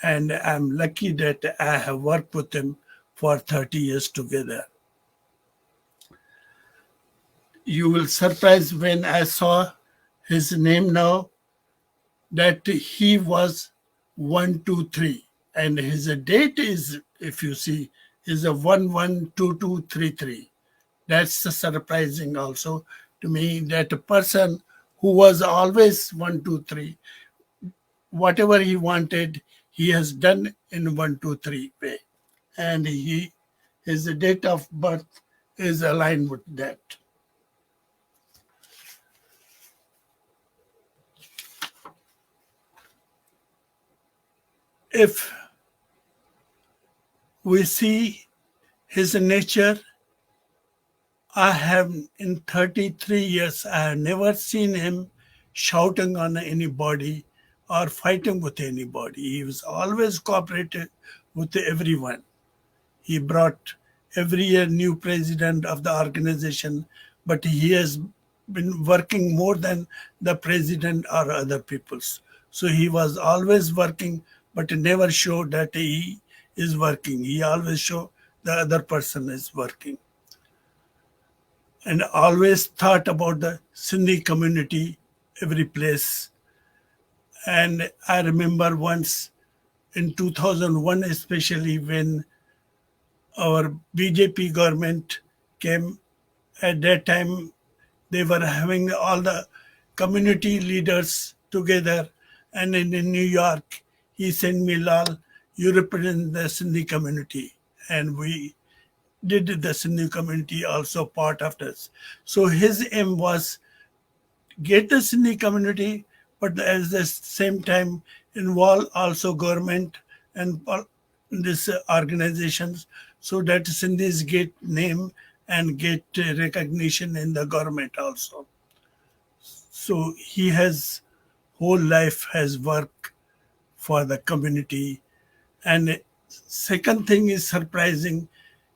[SPEAKER 9] and I'm lucky that I have worked with him for 30 years together. You will surprise when I saw his name now that he was 123, and his date is, if you see, is a 112233. That's surprising also to me that a person who was always 123, whatever he wanted, he has done in 123 way, and his date of birth is aligned with that. If we see his nature, I have in 33 years, I have never seen him shouting on anybody or fighting with anybody. He was always cooperative with everyone. He brought every year new president of the organization, but he has been working more than the president or other people's. So he was always working, but never showed that he is working. He always showed the other person is working. And always thought about the Sindhi community every place. And I remember once in 2001, especially when our BJP government came, at that time they were having all the community leaders together, and in New York he sent me, Lal, you represent the Sindhi community, and we did the Sindhi community also part of this. So his aim was get the Sindhi community, but at the same time involve also government and these organizations so that Sindhis get name and get recognition in the government also. So he has whole life has worked for the community. And second thing is surprising,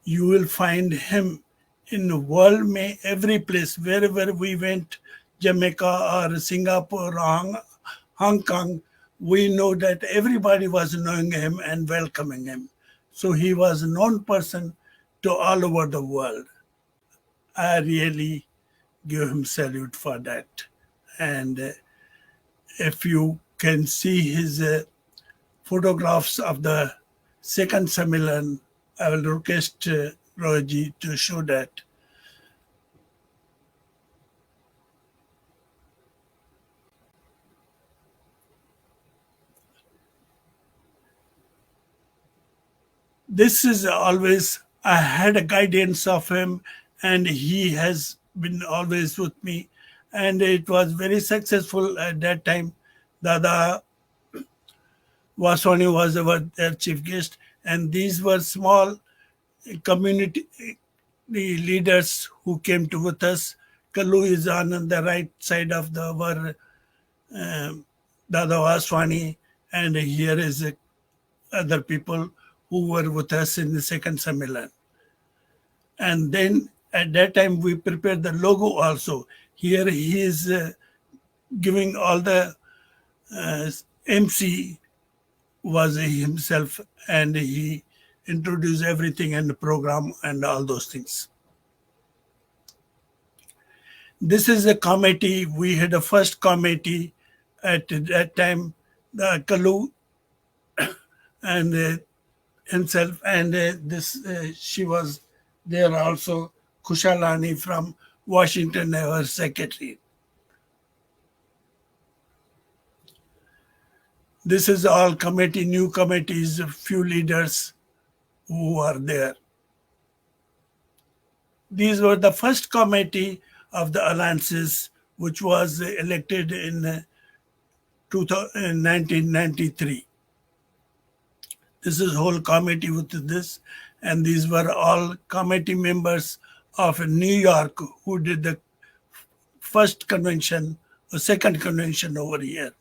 [SPEAKER 9] you will find him in the world, may every place, wherever we went, Jamaica or Singapore or Hong Kong, we know that everybody was knowing him and welcoming him. So he was a known person to all over the world. I really give him salute for that. And if you can see his photographs of the second Sammelan, I will request Roji to show that. This is always, I had a guidance of him, and he has been always with me, and it was very successful at that time. Dada Vaswani was their chief guest, and these were small community leaders who came to with us. Kalu is on the right side of our Dada Vaswani, and here is other people who were with us in the second Sammelan. And then at that time we prepared the logo also. Here he is giving all the MC was himself, and he introduced everything and the program and all those things. This is a committee. We had a first committee at that time, the Kalu and himself, and this she was there also, Kushalani from Washington, our secretary. This is all committee, new committees, a few leaders who are there. These were the first committee of the alliances, which was elected in 1993. This is whole committee with this, and these were all committee members of New York who did the first convention or second convention over here.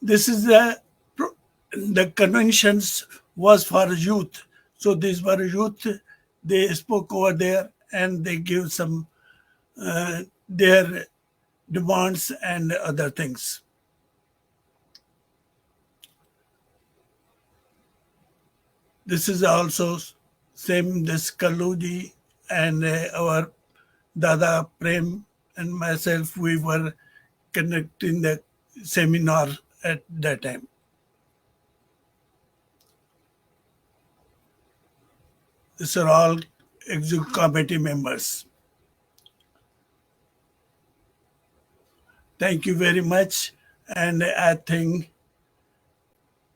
[SPEAKER 9] This is the conventions was for youth. So these were youth. They spoke over there and they give some their demands and other things. This is also same, this Kaluji and our Dada Prem and myself, we were conducting the seminar at that time. These are all executive committee members. Thank you very much. And I think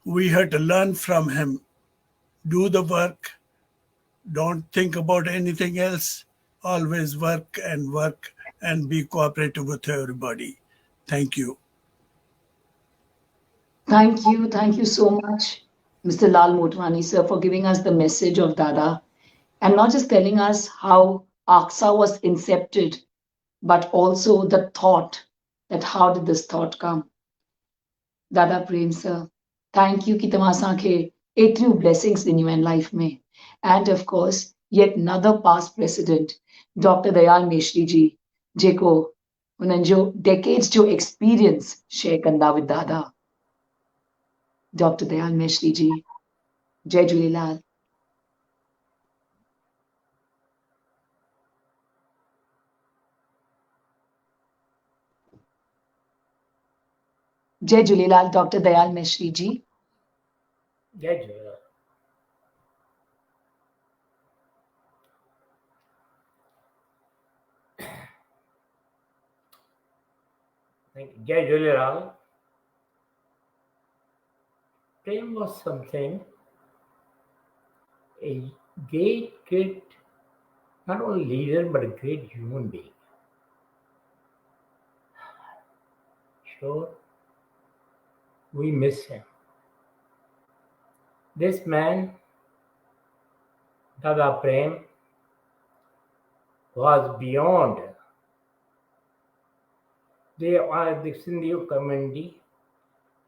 [SPEAKER 9] we have to learn from him. Do the work. Don't think about anything else. Always work and be cooperative with everybody. Thank you.
[SPEAKER 1] Thank you. Thank you so much, Mr. Lal Motwani, sir, for giving us the message of Dada and not just telling us how AGSA was incepted, but also the thought that how did this thought come. Dada Prem, sir, thank you ki tama asanke etru blessings in your life mein. And of course, yet another past president, Dr. Dayal Meshri ji, jeko unan jo decades jo experience share kanda with Dada. Dr. Dayal Meshri ji, Jai Jhulelal. Jai Jhulelal, Dr. Dayal Meshri ji.
[SPEAKER 10] Jai Jhulelal. Thank you. Jai Jhulelal. Prem was something, a great, not only leader, but a great human being. Sure, we miss him. This man, Dada Prem, was beyond the Sindhi community.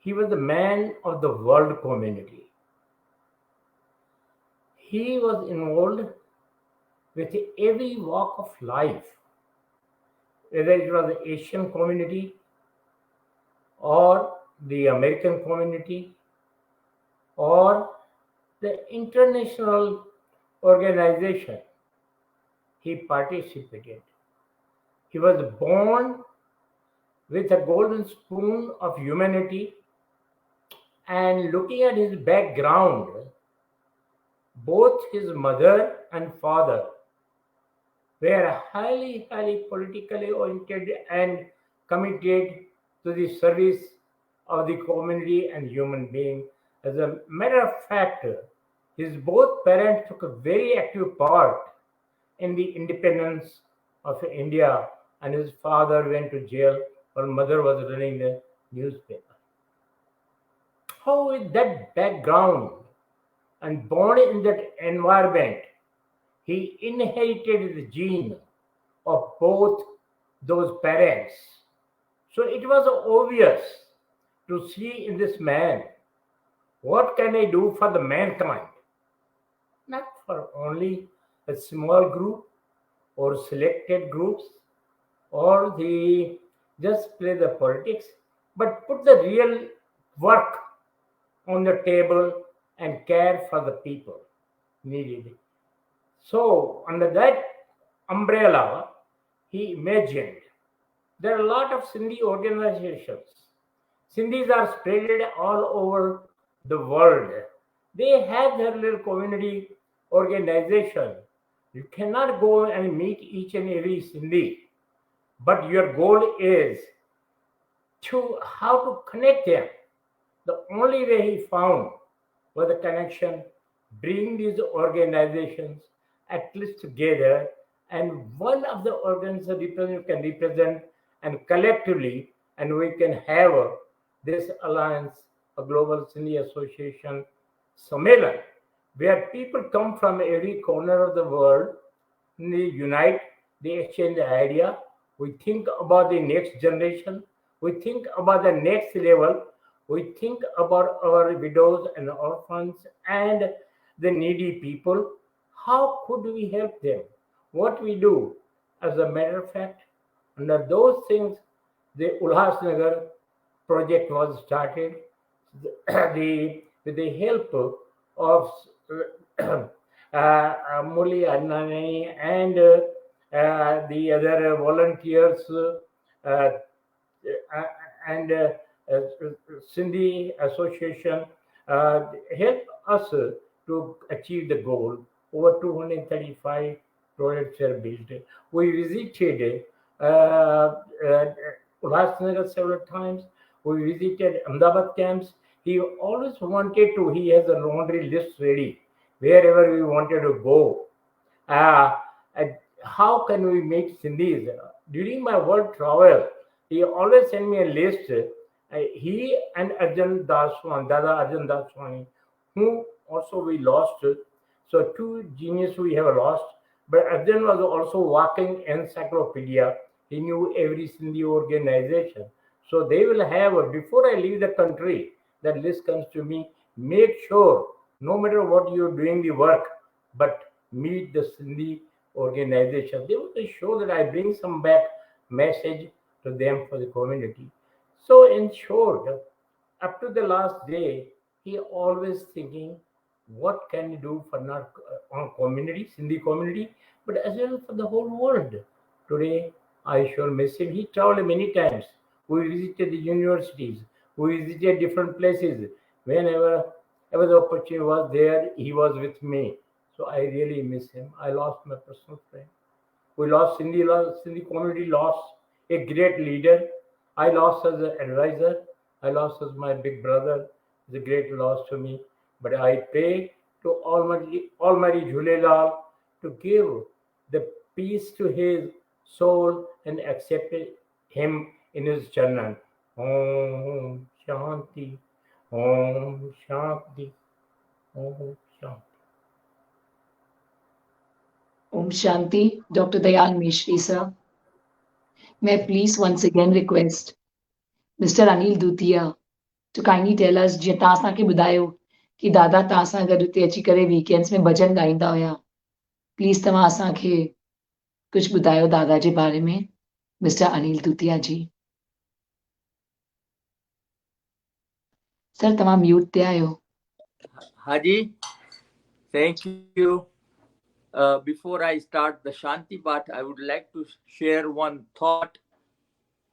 [SPEAKER 10] He was the man of the world community. He was involved with every walk of life, whether it was the Asian community or the American community or the international organization. He participated. He was born with a golden spoon of humanity, and looking at his background, both his mother and father were highly politically oriented and committed to the service of the community and human being. As a matter of fact, his both parents took a very active part in the independence of India, and his father went to jail while mother was running the newspaper. How with that background and born in that environment, he inherited the gene of both those parents. So it was obvious to see in this man, what can I do for the mankind? Not for only a small group or selected groups or the just play the politics, but put the real work on the table and care for the people needed. So under that umbrella, he imagined there are a lot of Sindhi organizations. Sindhis are spread all over the world. They have their little community organization. You cannot go and meet each and every Sindhi, but your goal is to how to connect them. The only way he found was the connection bring these organizations at least together, and one of the organizations can represent and collectively, and we can have this alliance, a global Sindhi association Sammelan, where people come from every corner of the world, they unite, they exchange the idea, we think about the next generation, we think about the next level, we think about our widows and orphans and the needy people. How could we help them? What we do? As a matter of fact, under those things, the Ulhasnagar project was started. With the help of Muli Adnani and the other volunteers and uh, Sindhi Association help us to achieve the goal. Over 235 projects were built. We visited Ulhasnagar several times. We visited Ahmedabad camps. He always wanted to, he has a laundry list ready wherever we wanted to go. Uh, and how can we make Sindhis? During my world travel, he always sent me a list. He and Arjun Daswani, Dada Arjun Daswani, who also we lost. So two genius we have lost. But Arjun was also walking encyclopedia. He knew every Sindhi organization. So they will have, before I leave the country, that list comes to me. Make sure, no matter what you're doing the work, but meet the Sindhi organization. They want to show that I bring some back message to them for the community. So in short, up to the last day, he always thinking, what can he do for not on community, Sindhi community, but as well for the whole world. Today, I sure miss him. He traveled many times. We visited the universities. We visited different places. Whenever ever the opportunity was there, he was with me. So I really miss him. I lost my personal friend. We lost Sindhi community lost a great leader. I lost as an advisor. I lost as my big brother. It's a great loss to me. But I pray to Almighty Jhulelal to give the peace to his soul and accept him in his channel. Om Shanti. Om Shanti. Om Shanti.
[SPEAKER 1] Om Shanti, Dr. Dayal Mishri, sir. May I please once again request Mr. Anil Dutia to kindly tell us जीअं तव्हां असांखे ॿुधायो कि दादा तव्हां सां गॾु हुते अची करे वीकेंड्स में भॼन ॻाईंदा हुया प्लीज़ तव्हां असांखे कुझु ॿुधायो दादा जे बारे में मिस्टर अनिल दुतिया जी सर तव्हां म्यूट ते आहियो
[SPEAKER 3] Haji, thank you. Before I start the Shanti part, I would like to share one thought.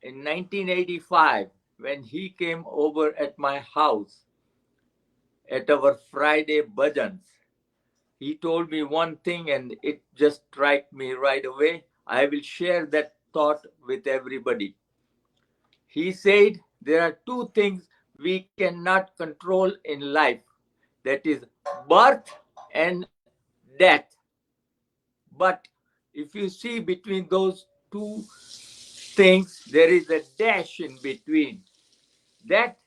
[SPEAKER 3] In 1985, when he came over at my house at our Friday bhajans, he told me one thing and it just struck me right away. I will share that thought with everybody. He said there are two things we cannot control in life, that is birth and death. But if you see between those two things, there is a dash in between. That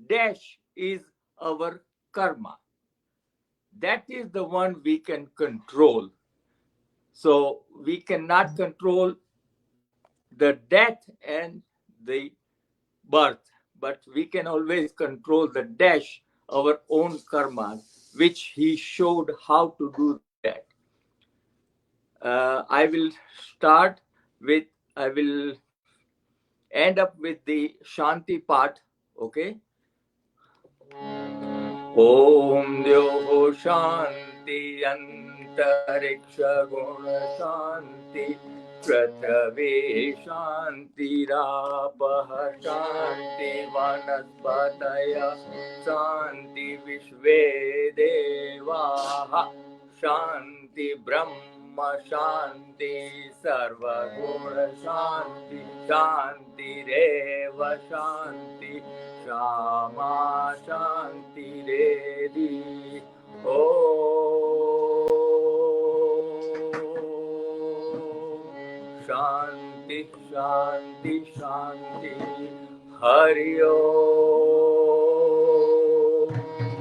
[SPEAKER 3] dash is our karma. That is the one we can control. So we cannot control the death and the birth, but we can always control the dash, our own karma, which he showed how to do that. I will end up with the Shanti part, okay? Om Dyoho Shanti Antariksha Guna Shanti Prithave Shanti Rapaha Shanti Vanaspataya Shanti Vishve Devaha Shanti Brahma Shanti Sarva Guna Shanti Shanti Reva Shanti Shama Shanti Redi Shanti, Shanti, Shanti. Hari Om.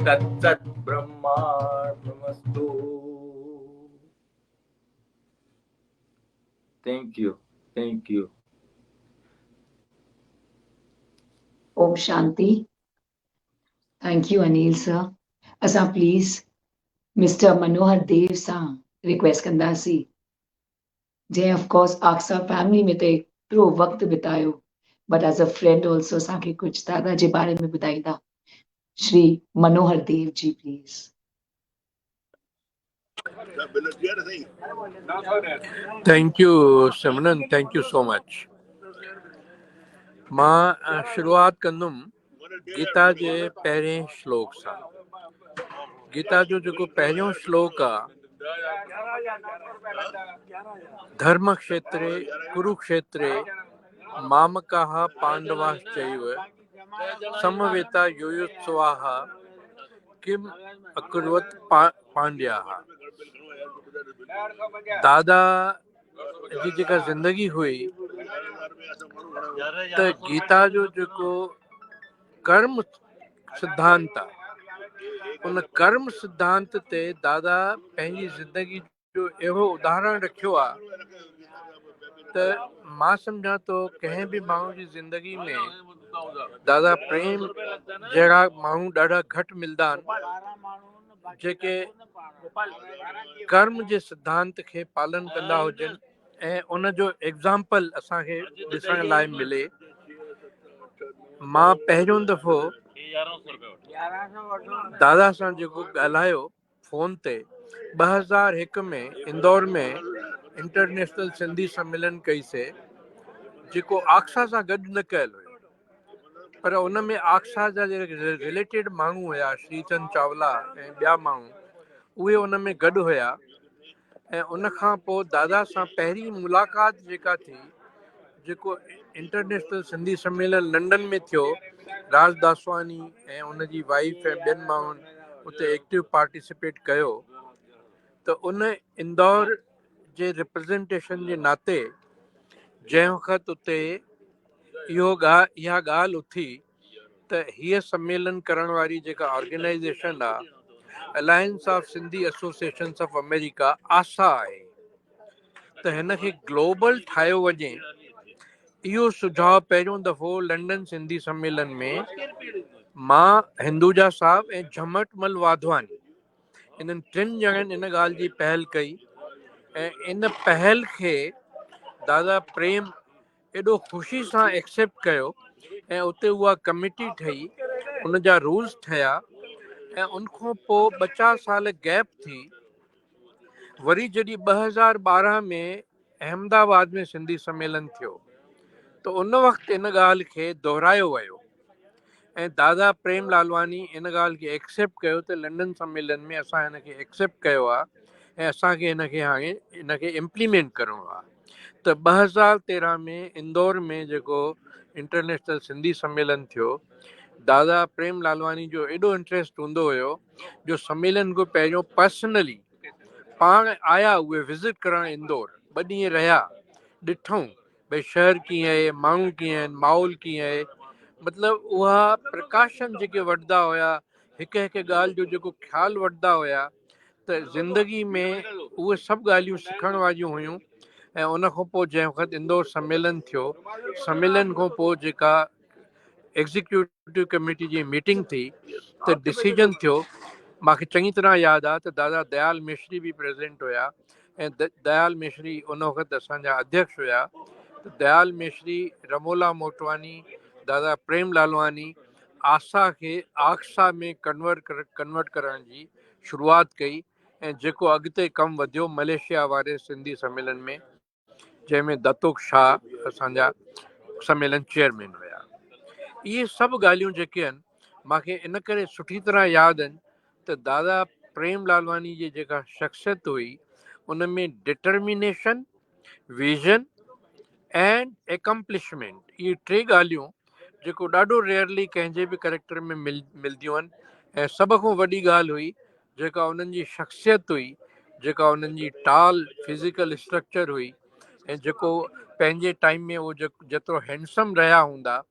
[SPEAKER 3] Tat Tat Brahmarpamastu. Thank you. Thank you.
[SPEAKER 1] Om Shanti. Thank you, Anil sir. Asa please, Mr. Manohar Dev sa request kandasi. Jay, of course, AGSA family में तो एक थोड़ो वक्त बितायो, but as a friend also साके कुछ दादा जे बारे में बताईदा. Shri Manohar Dev ji, please.
[SPEAKER 11] Thank you, Simran. Thank you so much. मां शुरुआत कंदुमि गीता जे पहिरें श्लोक सां. गीता जो जेको पहिरियों श्लोक आहे, धर्म क्षेत्रे कुरुक्षेत्रे मामकाः पांडवाश्चैव समवेता युयुत्सवाः किम अकुर्वत पांड्याः. दादा जी जेका ज़िंदगी हुई त गीता जो जेको कर्म सिद्धांत आहे, उन कर्म सिद्धांत ते दादा पंहिंजी ज़िंदगी जो अहिड़ो उदाहरण रखियो आहे त मां सम्झां थो कंहिं बि माण्हू जी ज़िंदगी में दादा प्रेम जहिड़ा माण्हू ॾाढा घटि मिलंदा आहिनि जेके कर्म जे सिद्धांत खे पालन कंदा हुजनि ऐं उन जो एग्ज़ाम्पल असांखे ॾिसण लाइ मिले. मां पहिरियों दफ़ो दादा सां जेको ॻाल्हायो फ़ोन ते 2001 में इंदौर में इंटरनेशनल सिंधी सम्मेलन कईसीं, जेको आक्सा सां गॾु न कयल हुयो, पर उन में आक्सा जा जेके रिलेटेड माण्हू हुया, श्रीचंद चावला ऐं ॿिया माण्हू, उहे उन में गॾु हुया. ऐं उन खां पोइ दादा सां पहिरीं मुलाक़ात जेका थी, जेको इंटरनेशनल सिंधी सम्मेलन लंडन में थियो, राज दासवानी ऐं उनजी वाइफ ऐं ॿियनि माण्हुनि उते एक्टिव पार्टिसिपेट कयो, त उन इंदौर जे रिप्रेज़ेंटेशन जे नाते जंहिं वक़्तु उते इहा ॻाल्हि उथी त हीअ सम्मेलन करण वारी जेका ऑर्गेनाइज़ेशन आहे, alliance of Sindhi associations of America, आसा आहे, त हिन खे ग्लोबल ठाहियो वञे. इहो सुझाव पहिरियों दफ़ो लंडन सिंधी सम्मेलन में मां, हिंदुजा साहब ऐं झमटमल वाधवानी, इन्हनि टिनि ॼणनि इन ॻाल्हि जी पहल कई. ऐं इन पहल खे दादा प्रेम एॾो ख़ुशी सां एक्सेप्ट कयो ऐं उते उहा कमेटी ठही, उन जा रूल्स ठहिया. ऐं उनखां पोइ 50 साल गैप थी, वरी जॾहिं 2012 में अहमदाबाद में सिंधी सम्मेलन थियो, त उन वक़्तु इन ॻाल्हि खे दोहिरायो वियो ऐं दादा प्रेम लालवानी इन ॻाल्हि खे एक्सेप्ट कयो त लंडन सम्मेलन में असां हिन खे एक्सेप्ट कयो आहे ऐं असांखे हिनखे हाणे हिनखे इम्प्लीमेंट करिणो आहे. त 2013 में इंदौर में जेको इंटरनेशनल सिंधी सम्मेलन थियो, दादा प्रेम लालवानी जो एॾो इंट्रस्ट हूंदो हुयो जो सम्मेलन खां पहिरियों पर्सनली पाण आया, उहे विज़िट करणु इंदौर, 2 ॾींहं रहिया, ॾिठूं भई शहर कीअं आहे, माण्हू कीअं आहिनि, माहौल कीअं आहे. मतिलबु उहा प्रकाशन जेके वठंदा हुया, हिकु हिकु ॻाल्हि जो जेको ख़्यालु वठंदा हुया, त ज़िंदगी में उहे सभु ॻाल्हियूं सिखण वारियूं हुयूं. ऐं उन खां पोइ जंहिं वक़्तु इंदौर सम्मेलन थियो, सम्मेलन खां पोइ जेका एग्ज़ीक्यूटिव कमेटी जी मीटिंग थी, त डिसीजन थियो, मूंखे चङी तरह यादि आहे त दादा दयाल मिश्री बि प्रेज़ेंट हुया ऐं दयाल मिश्री उन वक़्तु असांजा अध्यक्ष हुया. त दयाल मिश्री, रमोला मोटवानी, दादा प्रेम लालवानी आसा खे आक्सा में कन्वर्ट करण जी शुरूआत कई ऐं जेको अॻिते कमु वधियो मलेशिया वारे सिंधी सम्मेलन में, जंहिंमें दतोक शाह असांजा सम्मेलन चेयरमैन हुया. इहे सभु ॻाल्हियूं जेके आहिनि मूंखे इन करे सुठी तरह यादि आहिनि त दादा प्रेम लालवानी जी जेका शख़्सियत हुई, उन में डिटर्मिनेशन, विज़न एंड एकम्प्लिशमेंट, इहे 3 ॻाल्हियूं जेको ॾाढो रेयरली कंहिंजे बि करेक्टर में मिलंदियूं आहिनि. ऐं सभ खां वॾी ॻाल्हि हुई जेका उन्हनि जी शख़्सियत हुई, जेका उन्हनि जी टाल फिज़िकल स्ट्रक्चर हुई, ऐं जेको पंहिंजे टाइम में उहो जेतिरो हैंडसम रहिया हूंदा,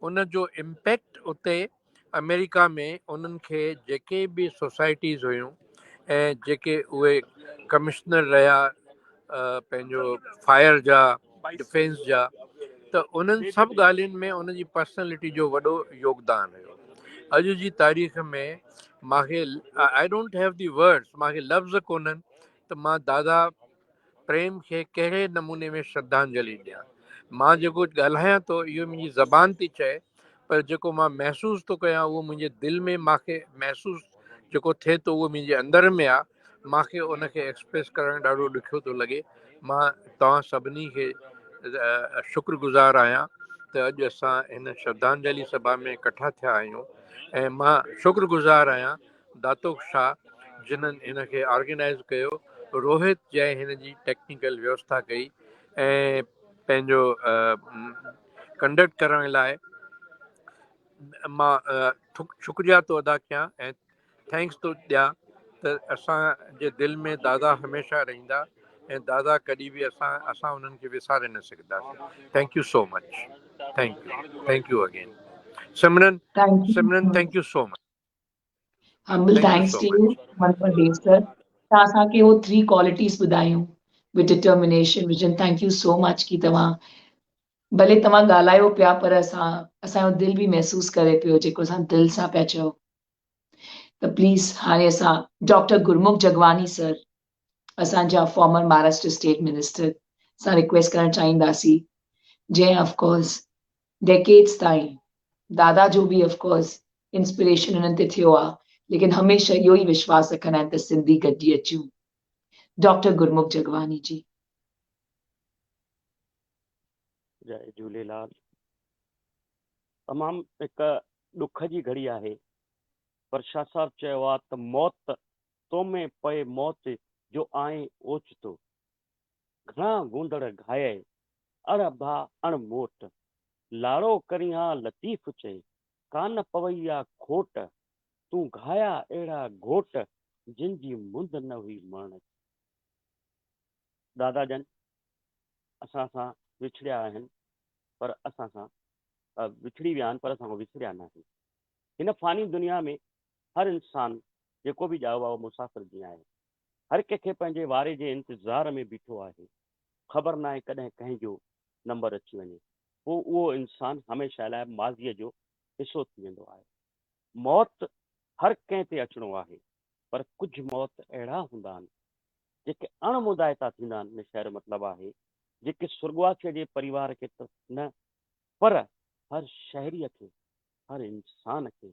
[SPEAKER 11] उन जो इम्पैक्ट उते अमेरिका में उन्हनि खे जेके बि सोसाइटीज़ हुयूं ऐं जेके उहे कमिश्नर रहिया पंहिंजो फायर जा, डिफेंस जा, त उन्हनि सभु ॻाल्हियुनि में उनजी पर्सनैलिटी जो वॾो योगदानु हुयो। अॼु जी तारीख़ में मूंखे I don't have the words, मूंखे लफ़्ज़ कोन्हनि त मां दादा प्रेम खे कहिड़े नमूने में श्रद्धांजलि ॾियां। मां जेको ॻाल्हायां थो इहो मुंहिंजी ज़बान थी चए, पर जेको मां महसूसु थो कयां उहो मुंहिंजे दिलि में मूंखे महसूसु जेको थिए थो उहो मुंहिंजे अंदर में आहे। मूंखे उनखे एक्सप्रेस करणु ॾाढो ॾुखियो थो लॻे। मां तव्हां सभिनी खे शुक्रगुज़ार आहियां त अॼु असां हिन श्रद्धांजलि सभा में इकठा थिया आहियूं, ऐं मां शुक्रगुज़ार आहियां दातोक शाह जिन्हनि हिन खे ऑर्गेनाइज़ कयो, रोहित जंहिं हिन जी टेक्निकल व्यवस्था कई, ऐं पंहिंजो कंडक्ट करण लाइ मां शुक्रिया थो अदा कयां ऐं थैंक्स थो ॾियां त असांजे दिलि में दादा हमेशह रहंदा, ऐं दादा कॾहिं बि असां उन्हनि खे विसारे न सघंदासीं। Thank you so much. Thank you again. Simran,
[SPEAKER 1] Thank you.
[SPEAKER 11] Simran thank you so much.
[SPEAKER 1] Humble
[SPEAKER 11] thank you
[SPEAKER 1] thanks
[SPEAKER 11] so
[SPEAKER 1] to you,
[SPEAKER 11] much.
[SPEAKER 1] Honorable Dev sir. तव्हां असांखे उहो 3 qualities ॿुधायूं with determination, vision. Thank you so much कि तव्हां भले तव्हां ॻाल्हायो पिया पर असांजो दिलि बि महसूसु करे पियो जेको असां दिलि सां पिया चओ। त प्लीज़ हाणे असां डॉक्टर गुरमुख जगवानी सर, असांजा फॉर्मर महाराष्ट्र स्टेट मिनिस्टर सां रिक्वेस्ट करणु चाहींदासीं, जंहिं ऑफकोर्स डेकेड्स ताईं दादा जो बि ऑफकोर्स इंस्पिरेशन हुननि ते थियो आहे, लेकिन हमेशह इहो ई विश्वास रखंदा आहिनि त सिंधी गॾिजी अचूं। डॉक्टर गुरमुख जगवानी जी।
[SPEAKER 12] जय झूलेलाल। तमामु हिकु ॾुख जी घड़ी आहे, पर शाह साहब चयो आहे त मौत तो में पए मौत जो आए ओचितो, घणा गूंदड़ घाए अण भा अण मोट, लाड़ो करियां लतीफ़ चए कान पवई आ खोट, तूं घाया अहिड़ा घोट जिन जी मुंद न हुई मरण। दादा जन असां सां विछड़िया आहिनि, पर असां सां विछड़ी विया आहिनि, पर असां विछड़िया न आहिनि। हिन फ़ानी दुनिया में हर इंसान जेको बि ॼाओ आहे उहो मुसाफ़िर जीअं आहे, हर कंहिंखे पंहिंजे वारे जे इंतज़ार में बीठो आहे। ख़बर न आहे कॾहिं कंहिंजो नंबर अची वञे, पोइ उहो इंसान हमेशह लाइ माज़ीअ जो हिसो थी वेंदो आहे। मौत हर कंहिं ते अचिणो आहे, पर कुझु मौत अहिड़ा हूंदा आहिनि जेके अणमुदाइता थींदा आहिनि। शहर मतिलबु आहे जेके सुर्गवासीअ जे परिवार खे त न, पर हर शहरीअ खे, हर इंसान खे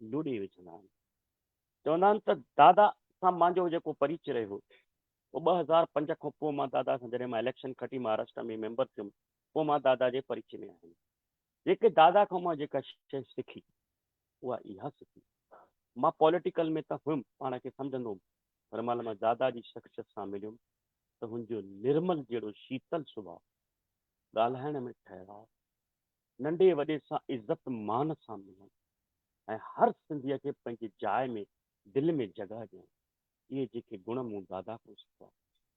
[SPEAKER 12] लुॾे विझंदा आहिनि। चवंदा आहिनि त दादा सां मुंहिंजो जेको परिचय रहियो उहो 2005 खां पोइ मां दादा सां जॾहिं मां इलेक्शन खटी महाराष्ट्र में मेंबर थियुमि, पोइ मां दादा जे परिचय में आयुमि। जेके दादा खां मां जेका शइ सिखी उहा इहा सिखी। मां पॉलिटिकल में त हुयुमि, पाण खे सम्झंदो हुउमि, पर महिल मां दादा जी शख़्सियत सां मिलियुमि त हुनजो निर्मल जहिड़ो शीतल सुभाउ, ॻाल्हाइण में ठहिराउ, नंढे वॾे सां इज़त मान सां मिलणु, ऐं हर सिंधीअ खे पंहिंजी जाइ में दिलि में जॻह ॾियणु, इहे जेके गुण मूं दादा खां सिखिया,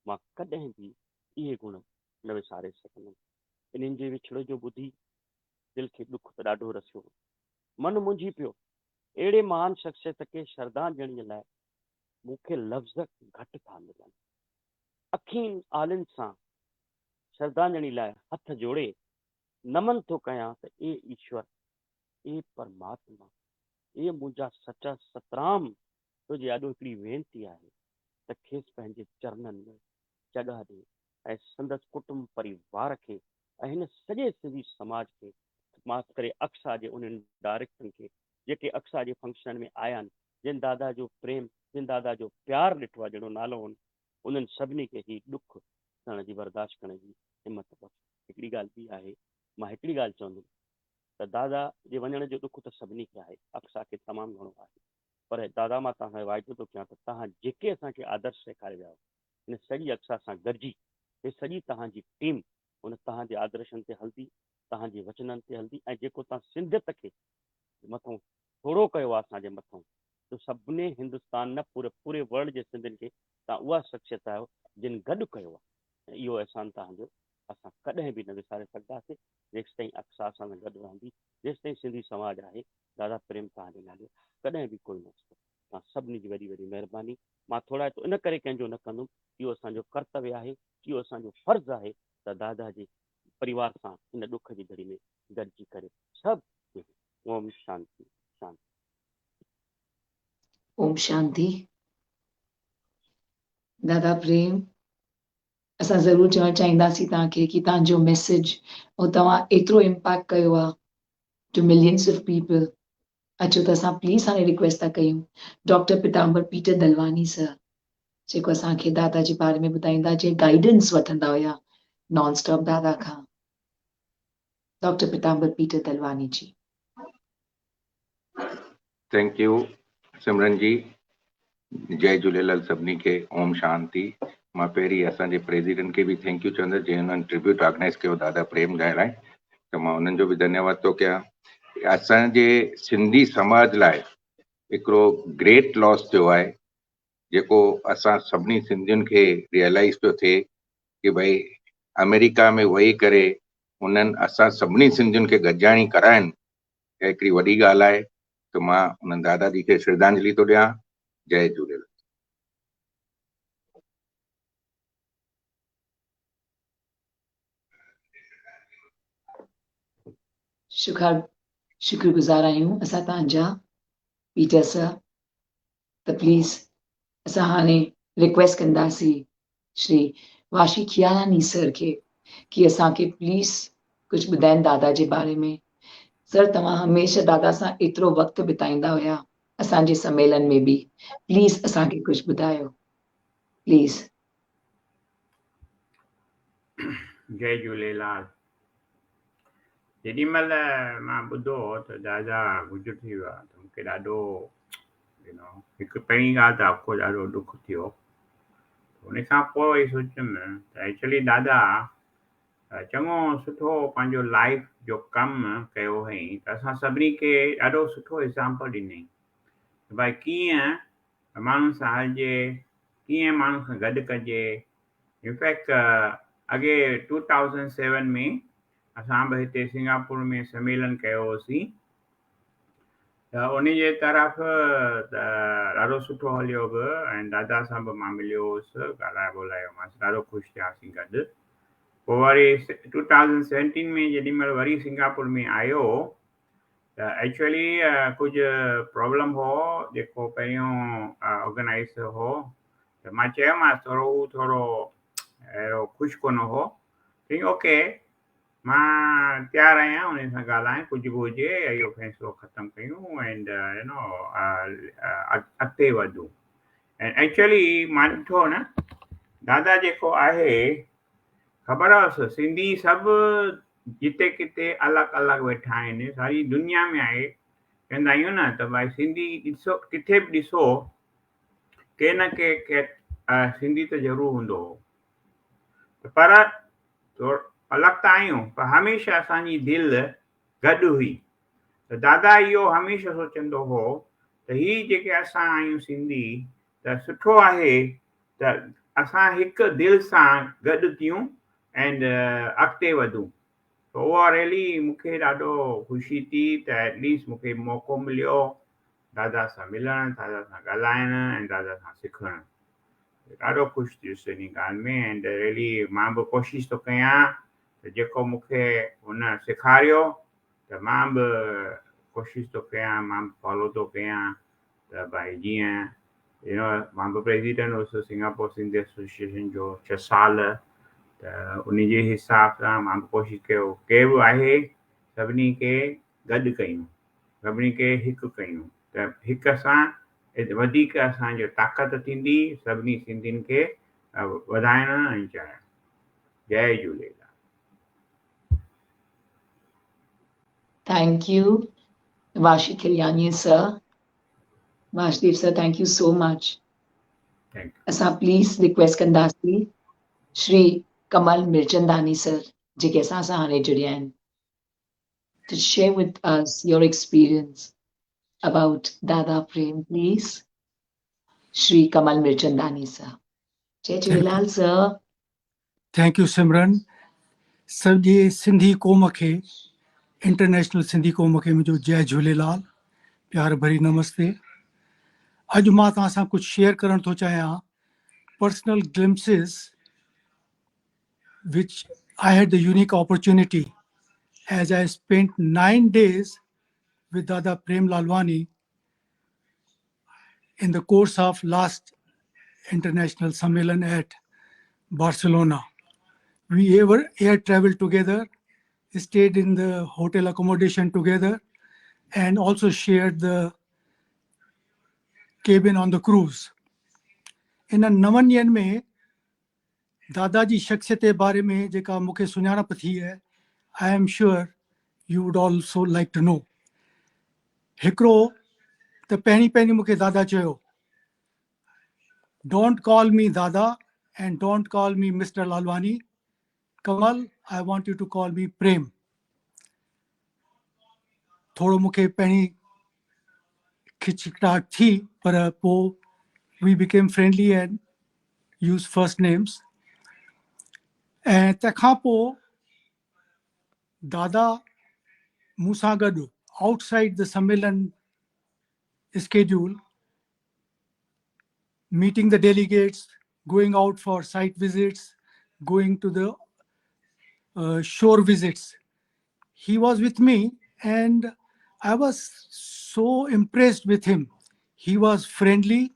[SPEAKER 12] मां कॾहिं बि इहे गुण न विसारे सघंदुमि। इन्हनि जे विछड़े जो ॿुधी दिलि खे ॾुख त ॾाढो रसियो, मन मुंझी पियो। अहिड़े महान शख़्सियत खे श्रद्धांजलिअ लाइ मूंखे लफ़्ज़ घटि था मिलनि। अखियुनि आलिनि सां श्रद्धांजलि लाइ हथ जोड़े नमन थो कयां त ए ईश्वर, ए परमात्मा, ए मुंहिंजा सचा सतराम, तुंहिंजे आॾो हिकिड़ी वेनती आहे त खेसि पंहिंजे चरणनि में जॻह ॾे, ऐं संदसि कुटुंब परिवार खे ऐं हिन सॼे सिंधी समाज खे, माफ़ करे अक्सा जे उन्हनि डायरेक्टरनि खे जेके अक्सा जे फंक्शन में आया आहिनि, जिन दादा जो प्रेम, जिन दादा जो प्यार ॾिठो आहे, जहिड़ो नालो हुन, उन्हनि सभिनी खे ही ॾुख सहण जी बर्दाश्त करण जी हिमत बख़्श। हिकिड़ी ॻाल्हि ॿी आहे, मां हिकिड़ी ॻाल्हि चवंदुमि त दादा जे वञण जो ॾुख त सभिनी खे आहे, अक्सा खे तमामु घणो आहे, पर दादा मां तव्हांखे वाइदो थो कयां त तव्हां जेके असांखे आदर्श सेखारे विया हिन सॼी अक्सा सां गॾिजी, हे सॼी तव्हांजी टीम हुन तव्हांजे आदर्शनि ते हलंदी, तव्हांजे वचननि ते हलंदी, ऐं जेको तव्हां सिंधियत खे मथां थोरो कयो आहे असांजे मथां, त सभिनी हिंदुस्तान न पूरे वर्ल्ड जे सिंधियुनि खे तव्हां उहा शख्सियत आहियो जिन गॾु कयो आहे। इहो अहसान तव्हांजो असां कॾहिं बि न विसारे सघंदासीं। जेसि ताईं अक्सा असां सां गॾु रहंदी, जेसि ताईं सिंधी समाज आहे, दादा प्रेम तव्हांजे नाले कॾहिं बि कोई न थींदो। तव्हां सभिनी जी वॾी वॾी महिरबानी। मां थोरा इन करे कंहिंजो न कंदुमि, इहो असांजो कर्तव्य आहे, इहो असांजो फर्ज़ु आहे त दादा जे परिवार सां इन ॾुख जी घड़ी में गॾिजी करे सभु। ओम शांति शांति।
[SPEAKER 1] ओम शांति। दादा प्रेम, असां ज़रूरु चवणु चाहींदासीं तव्हांखे कि तव्हांजो मैसेज ऐं तव्हां एतिरो इम्पैक्ट कयो आहे टू मिलियंस ऑफ पीपल। अचो त असां प्लीज़ हाणे रिक्वेस्ट था कयूं doctor Pitambar Peter Dalwani sir, जेको असांखे दादा जे बारे में ॿुधाईंदा, जे गाइडेंस वठंदा हुया नॉन स्टॉप दादा खां। Doctor Pitambar Peter Dalwani ji.
[SPEAKER 13] Thank you Simran ji. Jai Jhulelal सभिनी खे। ओम शांति। मां पहिरीं असांजे प्रेसिडेंट खे बि थैंक यू चवंदुसि जंहिं हुननि ट्रिब्यूट ऑर्गेनाइज़ कयो दादा प्रेम जे लाइ, त मां उन्हनि जो बि धन्यवाद थो कयां। असांजे सिंधी समाज लाइ हिकिड़ो ग्रेट लॉस थियो आहे, जेको असां सभिनी सिंधियुनि खे रियलाइज़ पियो थिए कि भई अमेरिका में वेही करे उन्हनि असां सभिनी सिंधियुनि खे गॾिजाणी कराइनि, हिकिड़ी वॾी ॻाल्हि आहे। त मां उन्हनि दादाजी खे श्रद्धांजलि थो ॾियां। जय झूलेलाल।
[SPEAKER 1] शुक्रगुज़ार आहियूं असां तव्हांजा पीटर सर। त प्लीज़ असां हाणे रिक्वेस्ट कंदासीं श्री वाशी खियालानी सर खे कि असांखे प्लीज़ कुझु ॿुधाइनि दादा जे बारे में। सर, तव्हां हमेशह दादा सां एतिरो वक़्तु बिताईंदा हुया असांजे सम्मेलन में बि, प्लीज़ असांखे कुझु ॿुधायो प्लीज़।
[SPEAKER 14] जय झूलेलाल। जेॾी महिल मां ॿुधो त दादा गुज़र थी विया त मूंखे ॾाढो हिकु पहिरीं ॻाल्हि त अखो ॾाढो ॾुख थियो। उन खां पोइ वरी सोचियुमि त एक्चुअली दादा चङो सुठो पंहिंजो लाइफ जो कमु कयो हुअईं, त असां सभिनी खे ॾाढो सुठो एग्ज़ाम्पल ॾिनई त भई कीअं माण्हुनि सां हलिजे, कीअं माण्हुनि सां गॾु कजे। इनफैक्ट अॻे 2007 में असां बि हिते सिंगापुर में सम्मेलन कयो होसीं, त उन जे तरफ़ त ॾाढो सुठो हलियो बि ऐं दादा सां बि मां मिलियो हुउसि, ॻाल्हाए ॿोलायोमांसि, ॾाढो ख़ुशि थियासीं गॾु। पोइ वरी 2017 में जेॾी महिल वरी सिंगापुर में आयो त एक्चुअली कुझु प्रॉब्लम हो जेको पहिरियों ऑर्गेनाइज़ हो, त मां चयोमांसि थोरो अहिड़ो ख़ुशि कोन हो। चई ओके, मां तयारु आहियां उन सां ॻाल्हाइण, कुझु बि हुजे इहो फ़ैसिलो ख़तमु कयूं एंड अॻिते वधूं। ऐं एक्चुअली मां ॾिठो न, दादा जेको आहे ख़बर हुअसि सिंधी सभु जिते किथे अलॻि अलॻि वेठा आहिनि, सारी दुनिया में आहे। चवंदा आहियूं न त भई सिंधी ॾिसो, किथे बि ॾिसो के न के सिंधी त ज़रूरु हूंदो हो। पर अलॻि त आहियूं, पर हमेशह असांजी दिलि गॾु हुई। त दादा इहो हमेशह सोचंदो हो त ही जेके असां आहियूं सिंधी, त सुठो आहे त असां हिकु दिलि सां गॾु थियूं एंड अॻिते वधूं। त उहा रियली मूंखे ॾाढो ख़ुशी थी त एटलीस्ट मूंखे मौक़ो मिलियो दादा सां मिलणु, दादा सां ॻाल्हाइणु ऐं दादा सां सिखणु। ॾाढो ख़ुशि थियुसि इन ॻाल्हि में एंड रियली मां बि कोशिशि थो कयां त जेको मूंखे हुन सेखारियो त मां बि कोशिशि थो कयां, मां बि फॉलो थो कयां त भई जीअं मां बि प्रेसिडेंट हुउसि सिंगापुर सिंधी एसोसिएशन जो 6 साल, त उन जे हिसाब सां मां बि कोशिशि कयो के बि आहे सभिनी खे गॾु कयूं, सभिनी खे हिकु कयूं, त हिक सां वधीक असांजो ताक़त थींदी सभिनी सिंधियुनि खे वधाइण ऐं चाढ़ण। जय Jhulelal.
[SPEAKER 1] Thank you, Vashi Khiryani sir. Vasudev sir, thank you so much.
[SPEAKER 14] Thank you.
[SPEAKER 1] असां प्लीज़ रिक्वेस्ट कंदासीं श्री कमल मिर्चंदानी सर, जेके असां सां हाणे जुड़िया आहिनि, to share with us your experience about Dada Prem, please. Shri Kamal Mirchandani, sir. Jai Jhulelal, sir.
[SPEAKER 15] Thank you, Simran. सॼे सिंधी क़ौम खे international Sindhi क़ौम खे मुंहिंजो जय झूलेलाल, प्यार भरी नमस्ते। अॼु मां तव्हां सां कुझु शेयर करणु थो चाहियां, personal glimpses which I had the unique opportunity as I spent 9 days with Dada Prem Lalvani in the course of last international Sammelan at Barcelona. We air traveled together, stayed in the hotel accommodation together, and also shared the cabin on the cruise. इन 9 ॾींहंनि में दादा जी शख्सियत जे बारे में जेका मूंखे सुञाणप थी आहे, I am sure you would also like to know. हिकिड़ो त पहिरीं मूंखे दादा चयो, don't call me Dada and don't call me Mr. Lalwani. Kamal, I want you to call me Prem. थोरो मूंखे पहिरीं खिचखिटाहट थी, पर पोइ we became friendly and used first names. ऐं तंहिंखां पोइ दादा मूं सां गॾु outside the Sammelan schedule, meeting the delegates, going out for site visits, going to the shore visits. He was with me and I was so impressed with him. He was friendly,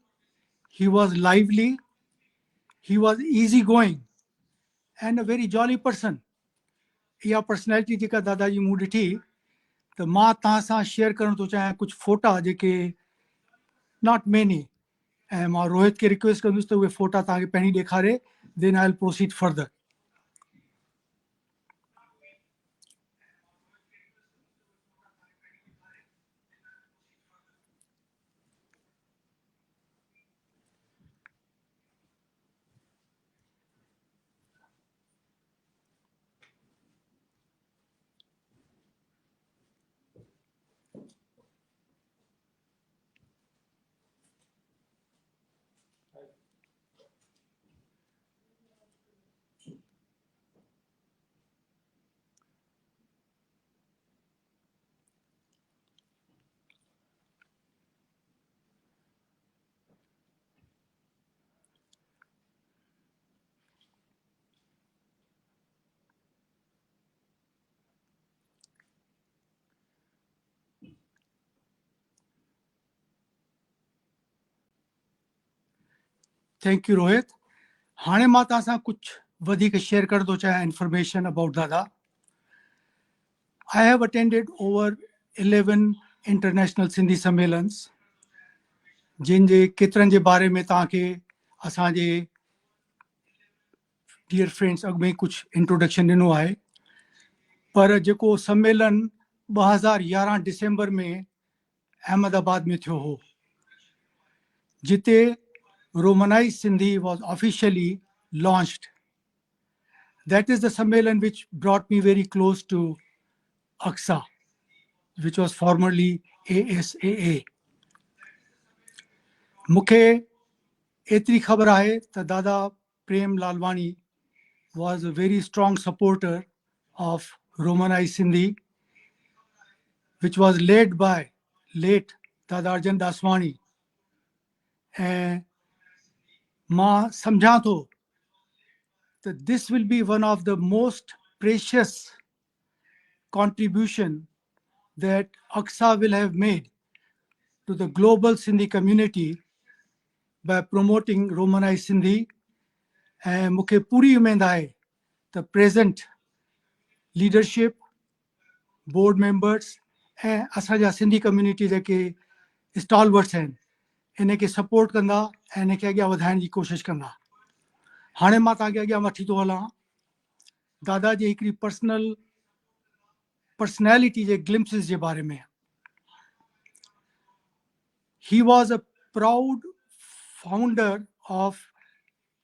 [SPEAKER 15] he was lively, he was easygoing and a very jolly person. इहा personality जेका दादा जी मूं ॾिठी, त मां तव्हां सां share करणु थो चाहियां कुझु फ़ोटा जेके नॉट मेनी, ऐं मां रोहित खे रिक्वेस्ट कंदुसि त उहे फ़ोटा तव्हांखे पहिरीं ॾेखारे, then I will proceed further. Thank you, Rohit. हाणे मां तव्हां सां कुझु वधीक शेयर करणु थो चाहियां information about Dada. I have attended over 11 international Sindhi सम्मेलन्स, जिन जे केतिरनि जे बारे में तव्हांखे असांजे डियर फ्रेंड्स अॻु में कुझु इंट्रोडक्शन ॾिनो आहे, पर जेको सम्मेलन 2011 डिसेंबर में अहमदाबाद में थियो हो, जिते Romanized Sindhi was officially launched. That is the Sammelan which brought me very close to AGSA, which was formerly ASAA. मूंखे एतिरी ख़बर आहे त दादा प्रेम Lalwani was a very strong supporter of Romanized Sindhi, which was led by late Dada Arjan Daswani. ऐं मां सम्झां थो that this will be one of the most precious contribution that AGSA will have made to the global Sindhi community by promoting Romanized Sindhi. ऐं मूंखे पूरी उमेद आहे the present leadership, board members ऐं असांजा Sindhi community जेके stalwarts आहिनि, इन खे support कंदा ऐं इन खे अॻियां वधाइण जी कोशिशि कंदा. हाणे मां तव्हांखे अॻियां वठी थो हलां दादा जी हिकिड़ी पर्सनैलिटी जे glimpses जे बारे में. He was a proud founder of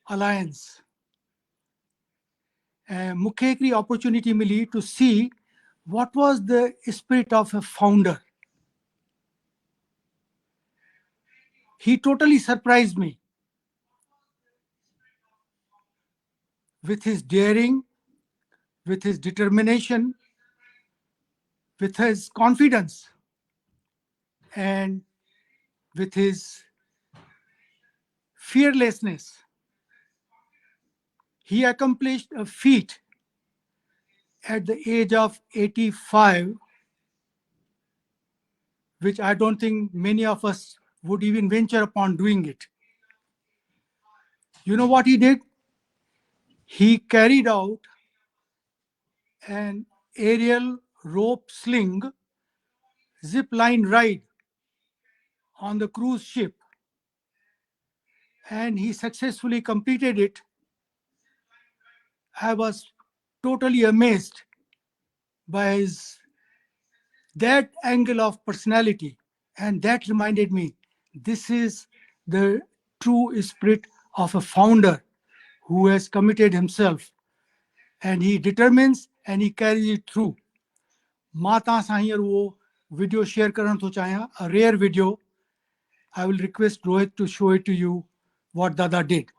[SPEAKER 15] Alliance. And मूंखे हिकिड़ी opportunity milli to see what was the spirit of a founder. He totally surprised me with his daring, with his determination, with his confidence, and with his fearlessness. He accomplished a feat at the age of 85, which I don't think many of us would even venture upon doing it. You know what he did? He carried out an aerial rope sling zip line ride on the cruise ship, and he successfully completed it. I was totally amazed by that angle of personality, and that reminded me this is the true spirit of a founder who has committed himself, and he determines and he carries it through. मां तव्हां सां हींअर उहो video share करण थो चाहियां, a rare video. I will request Rohit to show it to you what Dada did.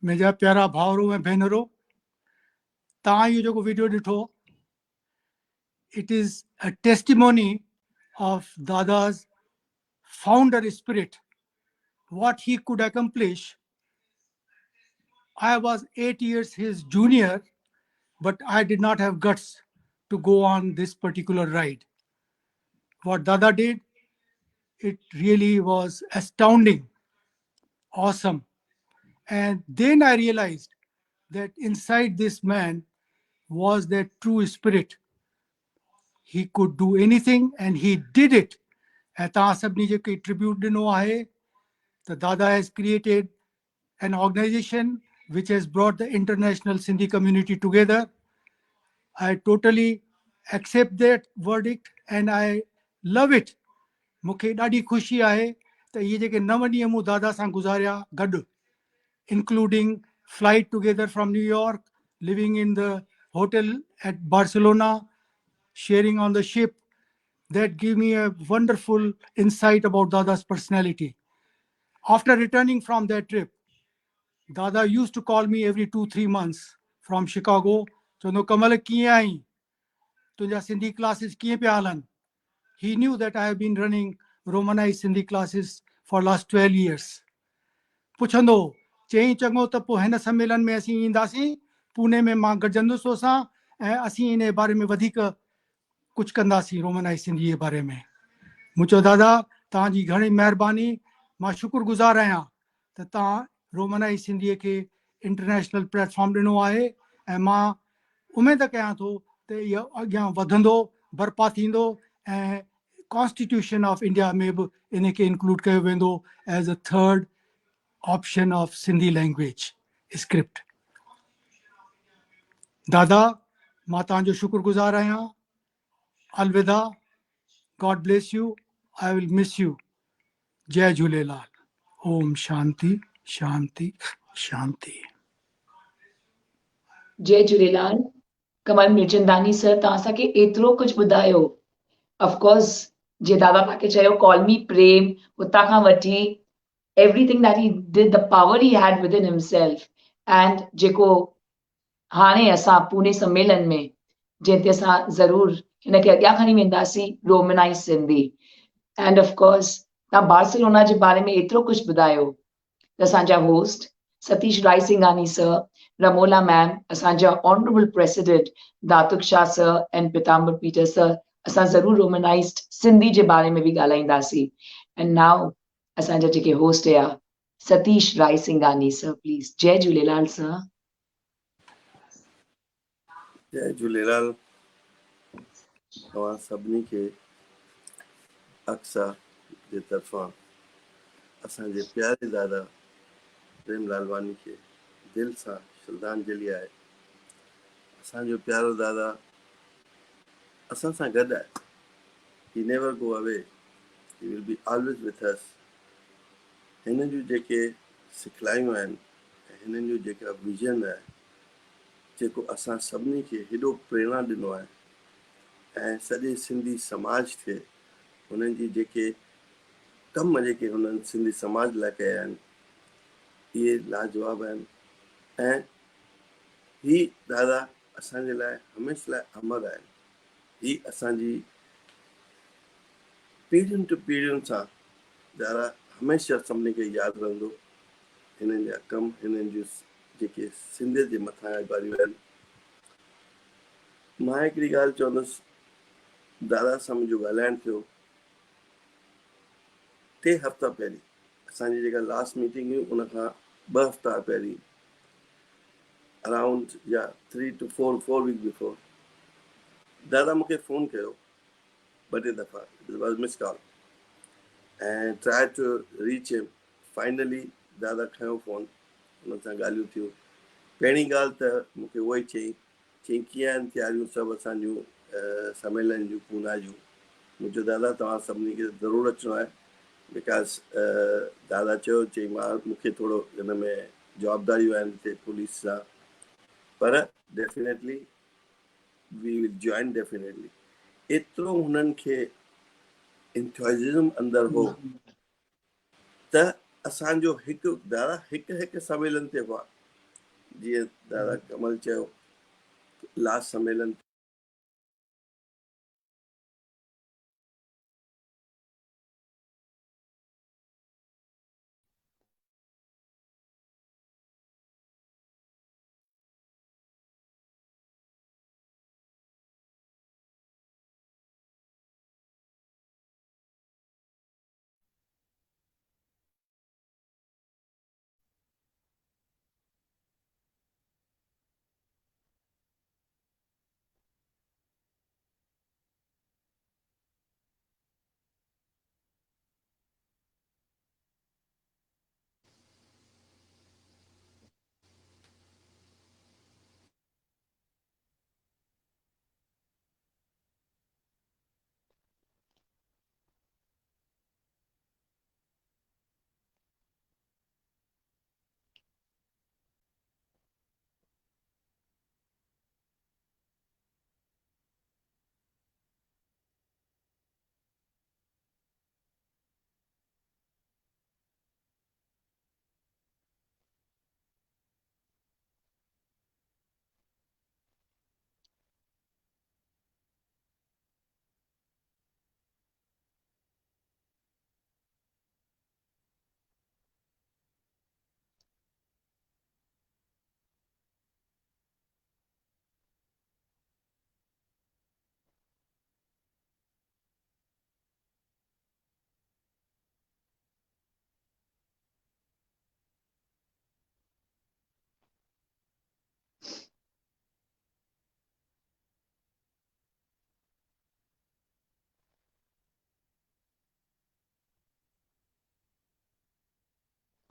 [SPEAKER 15] मुंहिंजा प्यारा भाउरो ऐं भेनरो, तव्हां इहो जेको वीडियो ॾिठो, it is a testimony of Dada's founder spirit, what he could accomplish. I was 8 years his junior, but I did not have guts to go on this particular ride. What Dada did, it really was astounding, awesome. And then I realized that inside this man was that true spirit. He could do anything and he did it. ऐं तव्हां सभिनी जेके tribute ॾिनो आहे, the Dada has created an organization which has brought the international Sindhi community together. I totally accept that verdict and I love it. मूंखे ॾाढी ख़ुशी आहे त इहे जेके 9 ॾींहं मूं दादा सां गुज़ारिया गॾु, including flight together from New York, living in the hotel at Barcelona, sharing on the ship, that gave me a wonderful insight about Dada's personality. After returning from that trip, Dada used to call me every 2-3 months from Chicago. चवंदो कमल कीअं आई, तुंहिंजा Sindhi classes कीअं पिया हलनि. He knew that I have been running Romanized Sindhi classes for last 12 years. पुछंदो चई चङो त पोइ हिन सम्मेलन में असीं ईंदासीं, पुणे में मां गॾजंदुसि तोसां ऐं असीं इन बारे में वधीक कुझु कंदासीं रोमनाइज़ सिंधी जे बारे में. मूं चयो दादा तव्हांजी घणी महिरबानी, मां शुक्रगुज़ार आहियां त तव्हां रोमनाइज़ सिंधीअ खे इंटरनेशनल प्लेटफॉर्म ॾिनो आहे ऐं मां उमेद कयां थो त इहो अॻियां वधंदो, बर्पा थींदो ऐं कॉन्स्टिट्यूशन ऑफ इंडिया में बि इन खे इंक्लूड कयो वेंदो as a third option of Sindhi language script. Dada, मां तव्हांजो शुक्रगुज़ार आहियां. अलविदा. God bless you. I will miss you. जय झूलेलाल. ओम शांति शांति शांति.
[SPEAKER 1] जय झूलेलाल. कमल मिर्चंदानी सर, तव्हां असांखे एतिरो कुझु ॿुधायो. ऑफकोर्स जे दादा तव्हांखे चयो कॉल मी प्रेम, हुतां खां वठी everything that he did, the power he had within himself, and जेको हाणे असां पुणे सम्मेलन में जंहिं ते असां ज़रूर हिनखे अॻियां खणी वेंदासीं, romanise Sindhi. And of course तव्हां बार्सिलोना जे बारे में एतिरो कुझु ॿुधायो. असांजा host Satish Raisinghani sir, Ramola ma'am, असांजा honourable president Datuk Shah sir and Pitambar Peter sir, असां ज़रूर रोमनाइज्ड सिंधी जे बारे में बि ॻाल्हाईंदासीं. एंड नाउ असांजा जेके होस्ट हुआ सतीश रायसिंघानी सर, प्लीज. जय झूलेलाल सर.
[SPEAKER 16] जय झूलेलाल. तव्हां सभिनी खे AGSA जे तरफ़ां असांजे प्यारे दादा प्रेम लालवानी खे दिल सां श्रद्धांजलि आहे। असांजो प्यारो दादा असां सां गॾु आहे। He never go away. He will be always with us. हिन जूं जेके सिखलायूं आहिनि, हिननि जो जेका विजन आहे, जेको असां सभिनी खे हेॾो प्रेरणा ॾिनो आहे ऐं सॼे सिंधी समाज खे हुननि जी जेके कम जेके हुननि सिंधी समाज लाइ कया आहिनि इहे लाजवाब आहिनि। ऐं ही दादा असांजे लाइ हमेशह लाइ अमर आहिनि। ही असांजी पीढ़ियुनि टू पीढ़ियुनि सां दादा हमेशह सभिनी खे यादि रहंदो। हिननि जा कम, हिननि जूं जेके सिंधियत जे मथां ॻाल्हियूं आहिनि। मां हिकिड़ी ॻाल्हि चवंदुसि, दादा सां मुंहिंजो ॻाल्हाइणु थियो 3 हफ़्ता पहिरीं। असांजी जेका लास्ट मीटिंग हुई उन खां 2 हफ़्ता पहिरीं, अराउंड या 3 to 4 वीक बिफोर, दादा मूंखे फ़ोन कयो 2-3 दफ़ा। इट वॉज मिस कॉल ऐं try to reach him. Finally दादा खयो फ़ोन, हुन सां ॻाल्हियूं थियूं। पहिरीं ॻाल्हि त मूंखे उहो ई चई कीअं आहिनि तयारियूं सभु असांजूं सम्मेलन जूं पूना जूं। मुंहिंजो दादा तव्हां सभिनी खे ज़रूरु अचिणो आहे बिकॉज़ दादा चई मां मूंखे थोरो हिन में जवाबदारियूं आहिनि हिते पुलिस सां, पर definitely we will join definitely. एतिरो हुननि खे इंथुजिज़म अंदरि हो त असांजो हिकु दादा हिकु सम्मेलन ते हुआ। जीअं दादा कमल चयो लास्ट सम्मेलन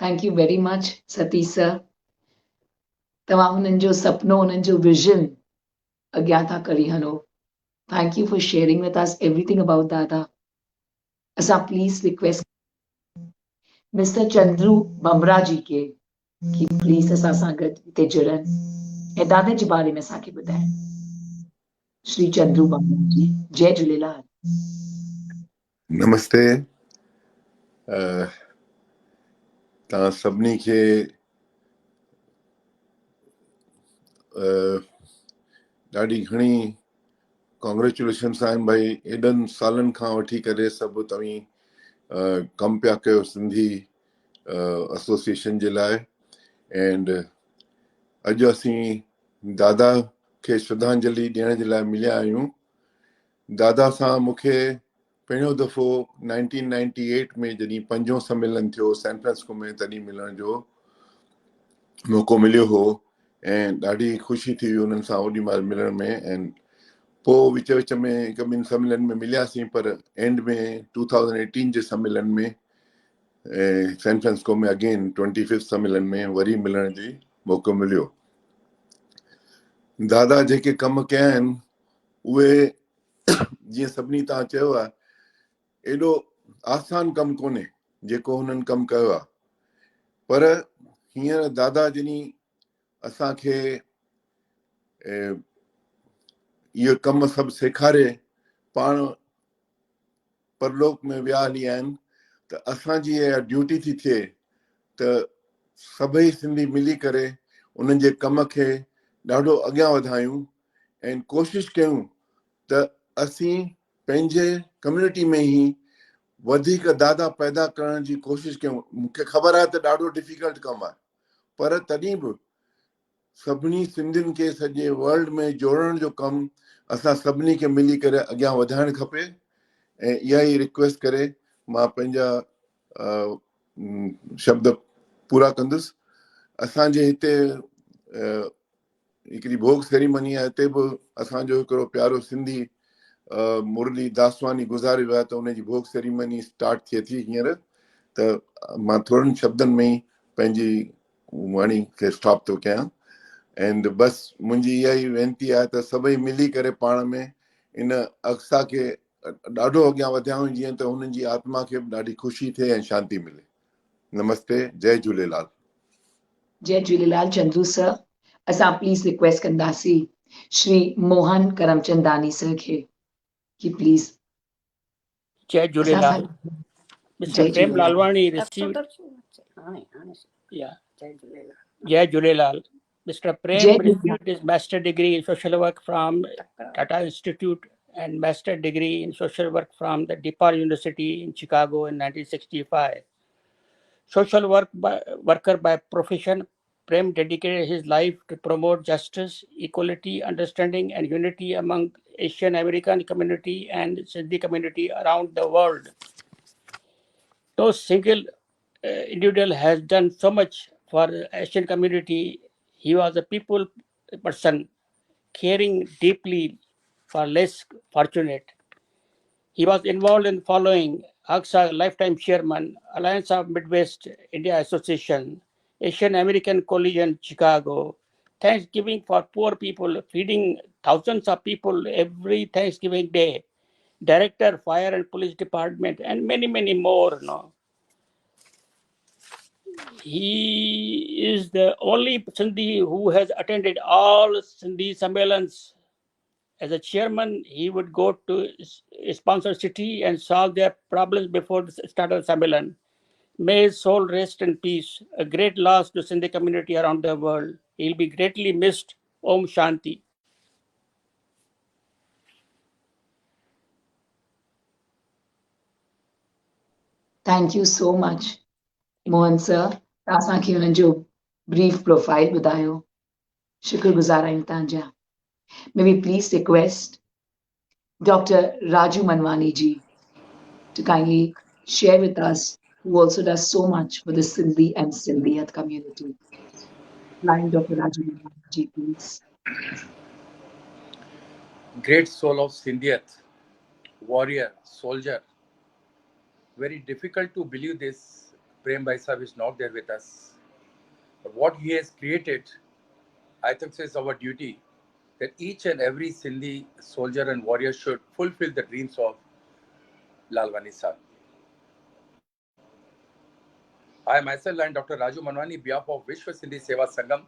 [SPEAKER 1] Thank you very much, Satish sir. तव्हां हुननि जो सपनो, हुननि जो विजन अॻियां था करी hello. Thank you for sharing with us everything about Dada. असां प्लीज रिक्वेस्ट मिस्टर चंद्रू बमरा जी के कि प्लीज असां सां गॾु हिते जुड़नि ऐं दादा जे बारे में असांखे ॿुधाइनि। श्री चंद्रू बमरा जी, जय झूलेलाल।
[SPEAKER 17] नमस्ते। तव्हां सभिनी खे ॾाढी घणी कॉन्ग्रेचुलेशन्स आहिनि भाई। एॾनि सालनि खां वठी करे सभु तव्हीं कमु पिया कयो सिंधी एसोसिएशन जे लाइ। एंड अॼु असीं दादा खे श्रद्धांजलि ॾियण जे लाइ मिलिया आहियूं। दादा सां मूंखे पहिरियों दफ़ो 1998 में जॾहिं 5हों सम्मेलन थियो सैन फ्रांसिस्को में, तॾहिं मिलण जो मौक़ो मिलियो हो ऐं ॾाढी ख़ुशी थी हुई हुननि सां ओॾी महिल मिलण में। ऐं पोइ विच में हिकु ॿिनि सम्मेलन में मिलियासीं, पर एंड में 2018 जे सम्मेलन में सैन फ्रांसिस्को में अगेन 25 सम्मेलन में वरी मिलण जी मौक़ो मिलियो। दादा जेके कम कया आहिनि उहे जीअं सभिनी तव्हां चयो आहे एॾो आसान कमु कोन्हे जेको हुननि कमु कयो आहे, पर हींअर दादा जिनी असांखे इहो कम सभु सेखारे पाण परलोक में विया हली आहिनि, त असांजी इहा ड्यूटी थी थिए त सभई सिंधी मिली करे उन्हनि जे कम खे ॾाढो अॻियां वधायूं ऐं कोशिशि कयूं त असीं पंहिंजे कम्यूनिटी में ई वधीक दादा पैदा करण जी कोशिशि कयूं। मूंखे ख़बर आहे त ॾाढो डिफिकल्ट कमु आहे, पर तॾहिं बि सभिनी सिंधियुनि खे सॼे वर्ल्ड में जोड़ण जो कमु असां सभिनी खे मिली करे अॻियां वधाइणु खपे। ऐं इहा ई रिक्वेस्ट करे मां पंहिंजा शब्द पूरा कंदुसि। असांजे हिते हिकिड़ी भोग सेरेमनी आहे, हिते बि असांजो हिकिड़ो प्यारो सिंधी मुरली दासवानी गुज़ारे वियो आहे, त उनजी भोग सेरेमनी स्टार्ट थिए थी हींअर। त मां थोरनि शब्दनि में ई पंहिंजी वाणी खे स्टॉप थो कयां। एंड बसि मुंहिंजी इहा ई वेनिती आहे त सभई मिली करे पाण में इन अक्सा खे ॾाढो अॻियां वधायूं जीअं त हुननि जी आत्मा खे बि ॾाढी ख़ुशी थिए ऐं शांती मिले। नमस्ते, जय झूलेलाल।
[SPEAKER 1] जय झूलेलाल चंदू सर। असां प्लीज़ रिक्वेस्ट कंदासीं श्री मोहन करमचंदानी सर खे कि प्लीज़
[SPEAKER 18] जय
[SPEAKER 1] असां सां।
[SPEAKER 18] Jhulelal. Mister
[SPEAKER 1] Jai
[SPEAKER 18] Prem
[SPEAKER 1] Jhulelal.
[SPEAKER 18] Lalwani received. Yeah. Jai Julelal. Mr.
[SPEAKER 1] Jai
[SPEAKER 18] Prem
[SPEAKER 1] Jhulelal.
[SPEAKER 18] received his master degree in social work from Tata Institute and master degree in social work from the DePaul University in Chicago in 1965. Social worker by profession, Prem dedicated his life to promote justice, equality, understanding, and unity among Asian American community and Sindhi community around the world. No single individual has done so much for the Asian community. He was a people person, caring deeply for less fortunate. He was involved in following AGSA Lifetime Chairman, Alliance of Midwest India Association, Asian American Coalition, Chicago, Thanksgiving for poor people, feeding thousands of people every Thanksgiving Day, Director, Fire and Police Department, and many, many more. No? He is the only Sindhi who has attended all Sindhi Sammelans. As a chairman, he would go to sponsor city and solve their problems before the start of Sammelan. May his soul rest in peace. A great loss to Sindhi community around the world. He'll be greatly missed. Om Shanti.
[SPEAKER 1] Thank you so much, Mohan sir. तव्हां असांखे हुननि जो brief profile ॿुधायो। शुक्रगुज़ार आहियूं तव्हांजा। May we please request Dr. Raju Manwani ji to kindly share with us, who also does so much for the Sindhi and Sindhiyat community. Line Dr. Raju Manwani ji, please.
[SPEAKER 11] Great soul of Sindhiyat, warrior, soldier. Very difficult to believe this. Prem Bhai Sahib is not there with us. But what he has created, I think it's our duty that each and every Sindhi soldier and warrior should fulfill the dreams of Lalvani Sahib. I myself and Dr. Raju Manwani, on behalf of Vishwa Sindhi Seva Sangam,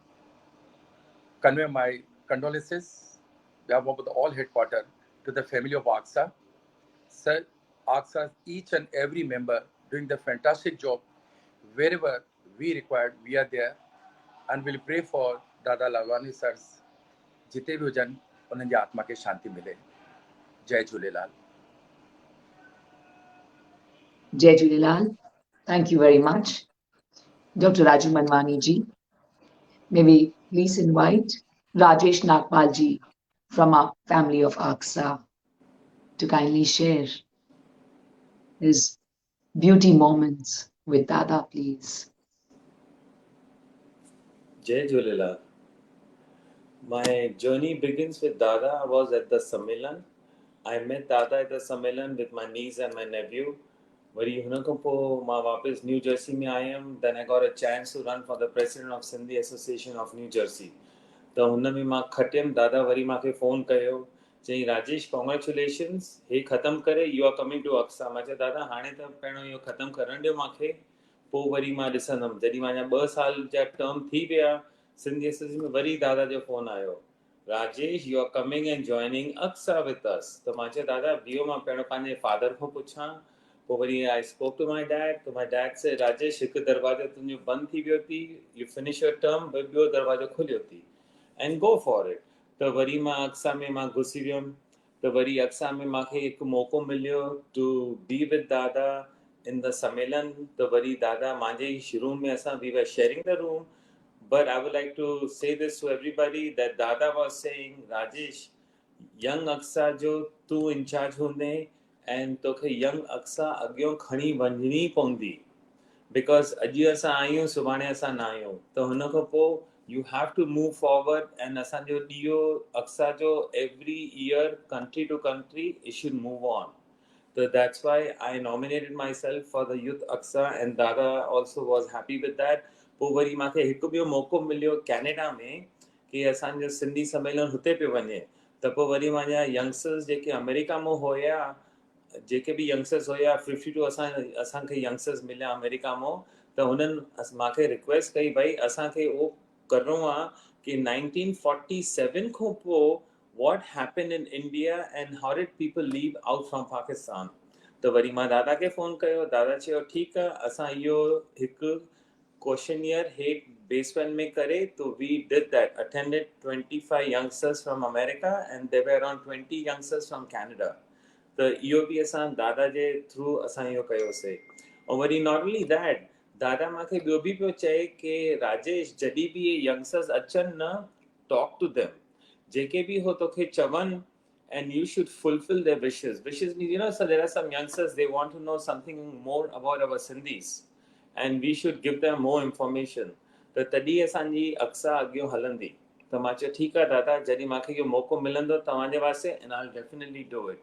[SPEAKER 11] convey my condolences on behalf of the all headquarters to the family of AGSA. Sir, AGSA, each and every member doing the fantastic job. Wherever we required, we are there, and we'll pray for Dada Lalwani sir's जिते भी Heusen उन्हनि जी आत्मा खे शांति मिले। जय Jhulelal.
[SPEAKER 1] Jai Julelal. Thank you very much, Dr. Raju Manwani ji. May we please invite Rajesh Nagpal ji from our family of AGSA to kindly share his beauty moments with Dada, please.
[SPEAKER 19] Jai Julelal. My journey begins with Dada. I was at the Sammelan. I met Dada at the Sammelan with my niece and my nephew. Worry हुन खां पोइ मां वापसि new Jersey में आयुमि. Then I got a chance to run for the president of Sindhi Association of New Jersey. त हुन में मां खटियमि. दादा वरी मूंखे फ़ोन कयो, चई राजेश कॉन्ग्रेचुलेशन्स, हे ख़तमु करे you are coming to AXA. मां चयो दादा हाणे त पहिरियों इहो ख़तमु करणु ॾियो मूंखे, पोइ वरी मां ॾिसंदुमि. जॾहिं मुंहिंजा 2 साल जा टर्म थी विया सिंधी एसोसिएशन में, वरी दादा जो फ़ोन आयो, Rajesh you are coming and joining AXA with us. त मां चयो दादा बीहो, मां पहिरियों पंहिंजे फादर खां पुछां. पोइ वरी I spoke to my dad. त माई डैड से राजेश हिकु दरवाज़ो तुंहिंजो बंदि थी वियो थी, यू फिनिश योर टर्म, ॿियो दरवाज़ो खुलियो थी and go for it. त वरी मां अक्सा में मां घुसी वियुमि. त वरी अक्सा में मूंखे हिकु मौक़ो मिलियो टू बी विद दादा इन द सम्मेलन. त वरी दादा मुंहिंजे ई शुरू में असां we were sharing the room. But I would like to say this to everybody that Dada was saying, Rajesh, young Aksa जो तूं इंचार्ज हूंदे ऐं तोखे यंग अक्सा अॻियों खणी वञणी पवंदी. बिकॉज अॼु असां आहियूं सुभाणे असां न आहियूं. त हुन खां पोइ you have to move forward and असांजो ॾियो अक्सा जो every year country to country it should move on. So that's why I nominated myself for the Youth Aksa and Dada also was happy with that. पोइ worry मूंखे हिकु ॿियो मौक़ो मिलियो Canada में कि असांजो सिंधी सम्मेलन हुते पियो वञे. त पोइ वरी मुंहिंजा यंगस्टर्स जेके अमेरिका में हुया, जेके बि यंगस्टर्स हुया 52 असांखे यंगस्टर्स मिलिया अमेरिका मां. त हुननि मूंखे रिक्वेस्ट कई भई असांखे उहो करिणो आहे कि 1947 खां पोइ what happened in India and how did people leave out from Pakistan. त वरी मां दादा खे फ़ोन कयो. दादा चयो ठीकु आहे, असां इहो हिकु क्वेश्चनियर हेठि बेसमेंट में करे. तो we did that, attended 25 youngsters from America and there were around 20 youngsters from Canada. त इहो बि असां दादा जे थ्रू असां इहो कयोसीं. ऐं वरी नॉट ओनली दैट, दादा मूंखे ॿियो बि पियो चए कि राजेश जॾहिं बि इहे यंगस्टर्स अचनि न, टॉक टू देम. जेके बि हो तोखे चवनि and you should fulfill their wishes. Wishes means, you know, so there are some youngsters, they want to know something more about our Sindhis and we should give them more information. त तॾहिं असांजी अक्सा अॻियों हलंदी. त मां चयो ठीकु आहे दादा, जॾहिं मूंखे इहो मौक़ो मिलंदो तव्हांजे वास्ते and I'll definitely do it.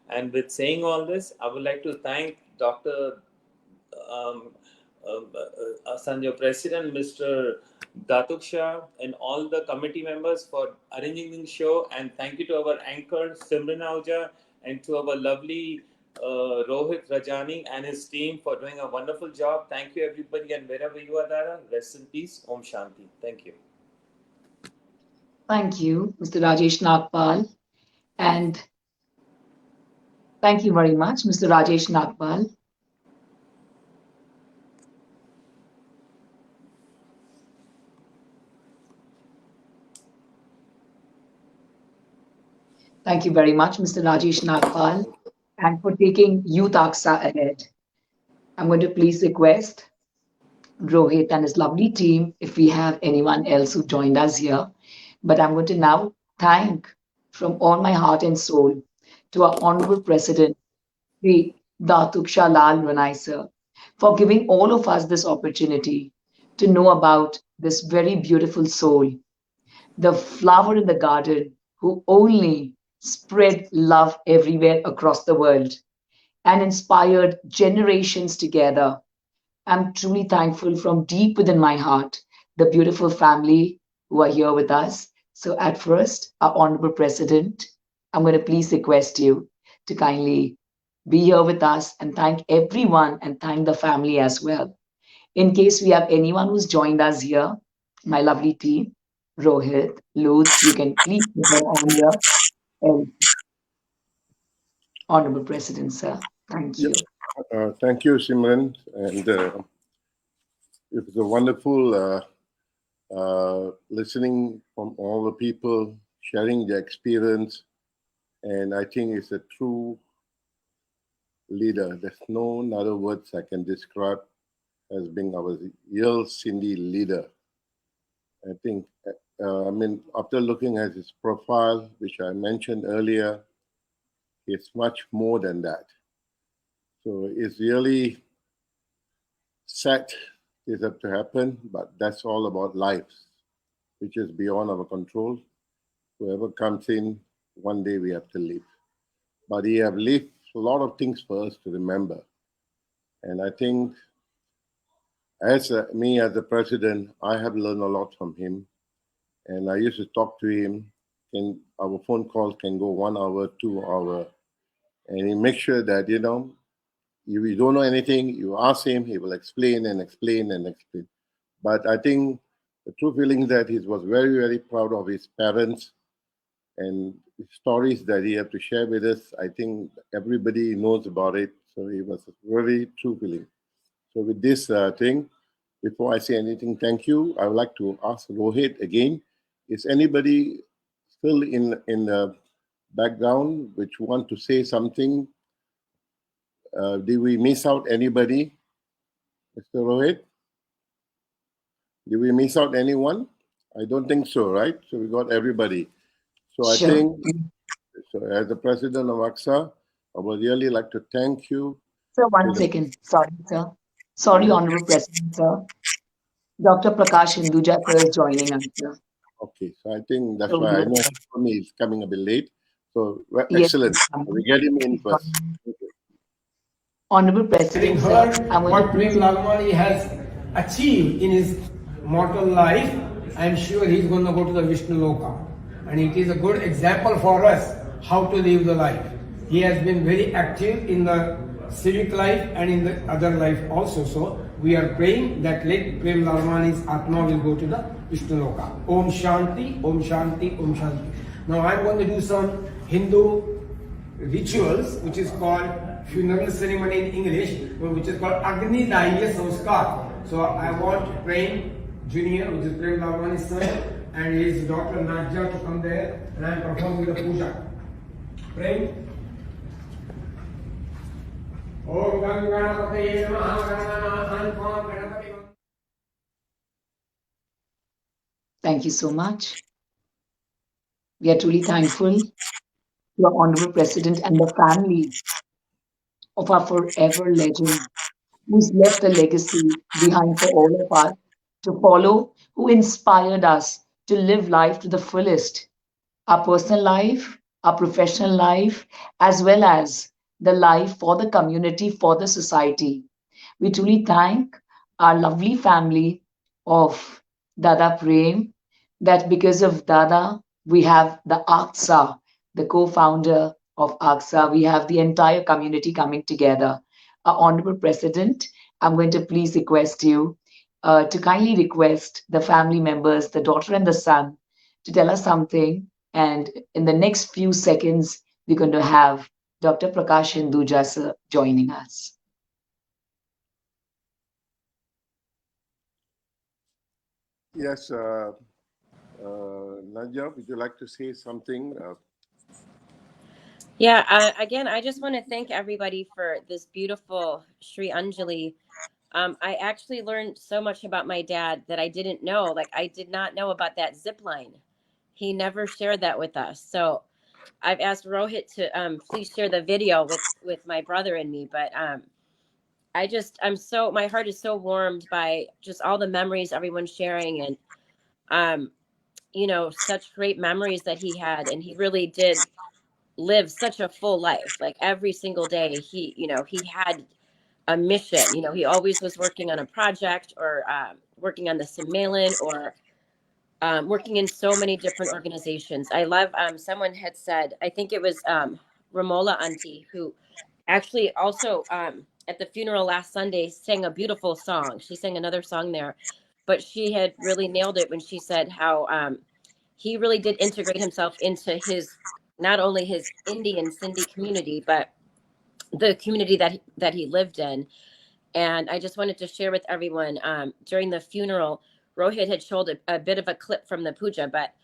[SPEAKER 19] And with saying all this, I would like to thank Dr. Asanjo President, Mr. Datuk Shah, and all the committee members for arranging the show. And thank you to our anchor, Simran Ahuja, and to our lovely Rohit Rajani and his team for doing a wonderful job. Thank you, everybody. And wherever you are, Dada, rest in peace. Om Shanti. Thank you.
[SPEAKER 1] Thank you, Mr. Rajesh Nagpal. And thank you very much, Mr. Rajesh Nagpal. Thank you very much, Mr. Rajesh Nagpal, and for taking Youth AGSA ahead. I'm going to please request Rohit and his lovely team if we have anyone else who joined us here. But I'm going to now thank from all my heart and soul to our Honorable President, Sri Datuk Shah Lalvani sir, for giving all of us this opportunity to know about this very beautiful soul, the flower in the garden who only spread love everywhere across the world and inspired generations together. I'm truly thankful from deep within my heart, the beautiful family who are here with us. So at first, our Honorable President, I'm going to please request you to kindly be here with us and thank everyone and thank the family as well. In case we have anyone who's joined us here, my lovely team, Rohit, Lutz, you can please put them on here. And Honorable President, sir, thank you.
[SPEAKER 2] Thank you, Simran. And it was a wonderful listening from all the people, sharing their experience. And I think it's a true leader. There's no other words I can describe as being our real Sindhi leader. I think, after looking at his profile, which I mentioned earlier, it's much more than that. So it's really set this up to happen, but that's all about life, which is beyond our control. Whoever comes in, one day we have to leave. But he have left a lot of things for us to remember. And I think as the president, I have learned a lot from him. And I used to talk to him, and our phone calls can go 1 hour, 2 hour. And he makes sure that, if you don't know anything, you ask him, he will explain and explain and explain. But I think the true feeling is that he was very, very proud of his parents and stories that he had to share with us. I think everybody knows about it. So it was a very true feeling. So with this thing, before I say anything, thank you. I would like to ask Rohit again. Is anybody still in the background which want to say something? Did we miss out anybody, Mr. Rohit? Did we miss out anyone? I don't think so, right? So we got everybody. So I
[SPEAKER 1] Sure.
[SPEAKER 2] think, so as the president of AGSA, I would really like to thank you.
[SPEAKER 1] Sir, one second. Sorry, sir. Sorry, Honorable President, sir. Dr. Prakash Hinduja, sir, is joining us, sir.
[SPEAKER 2] Okay, so I think that's
[SPEAKER 1] So
[SPEAKER 2] why I
[SPEAKER 1] yes,
[SPEAKER 2] know
[SPEAKER 1] sir.
[SPEAKER 2] for me it's coming a bit late. So
[SPEAKER 1] Yes,
[SPEAKER 2] excellent.
[SPEAKER 1] sir.
[SPEAKER 2] We get him in first.
[SPEAKER 1] Honorable
[SPEAKER 20] Having
[SPEAKER 1] President, sir,
[SPEAKER 20] heard
[SPEAKER 1] I'm going
[SPEAKER 20] what
[SPEAKER 1] to
[SPEAKER 20] Prem Lalvani has achieved in his mortal life, I am sure he is going to go to the Vishnu Loka. And it is a good example for us how to live the life. He has been very active in the civic life and in the other life also. So we are praying that let Prem Lalvani's Atma will go to the Vishnu Loka. Om Shanti, Om Shanti, Om Shanti. Now I am going to do some Hindu rituals, which is called funeral ceremony in English, which is called Agni Daiya Sanskar. So I want Prem Junior, which is Prem Lalvani's son, and his daughter Nadja to come there, and I am performing the puja. Prem. Om Ganganapataye Namaha.
[SPEAKER 1] thank you so much. We are truly thankful to our Honorable President and the family of our forever legend, who's left a legacy behind for all of us to follow, who inspired us to live life to the fullest, our personal life, our professional life, as well as the life for the community, for the society. We truly thank our lovely family of Dada Prem that because of Dada, we have the AGSA, the co-founder of AGSA. We have the entire community coming together. Our Honorable President, I'm going to please request you to kindly request the family members, the daughter and the son, to tell us something. And in the next few seconds, we're going to have Dr. Prakash Hinduja sir joining us.
[SPEAKER 2] Yes, Nadia, would you like to say something?
[SPEAKER 4] Yeah, again, I just want to thank everybody for this beautiful Shradhanjali. I actually learned so much about my dad that I didn't know. Like, I did not know about that zip line. He never shared that with us. So I've asked Rohit to please share the video with my brother and me. But my heart is so warmed by just all the memories everyone's sharing, and such great memories that he had. And he really did live such a full life. Like every single day he had a mission. He always was working on a project, or working on the Simmelan, or working in so many different organizations. I love, someone had said, I think it was Ramola Auntie, who actually also at the funeral last Sunday sang a beautiful song. She sang another song there, but she had really nailed it when she said how he really did integrate himself into not only his Indian Sindhi community, but the community that he lived in. And I just wanted to share with everyone, during the funeral, Rohit had showed a bit of a clip from the puja, but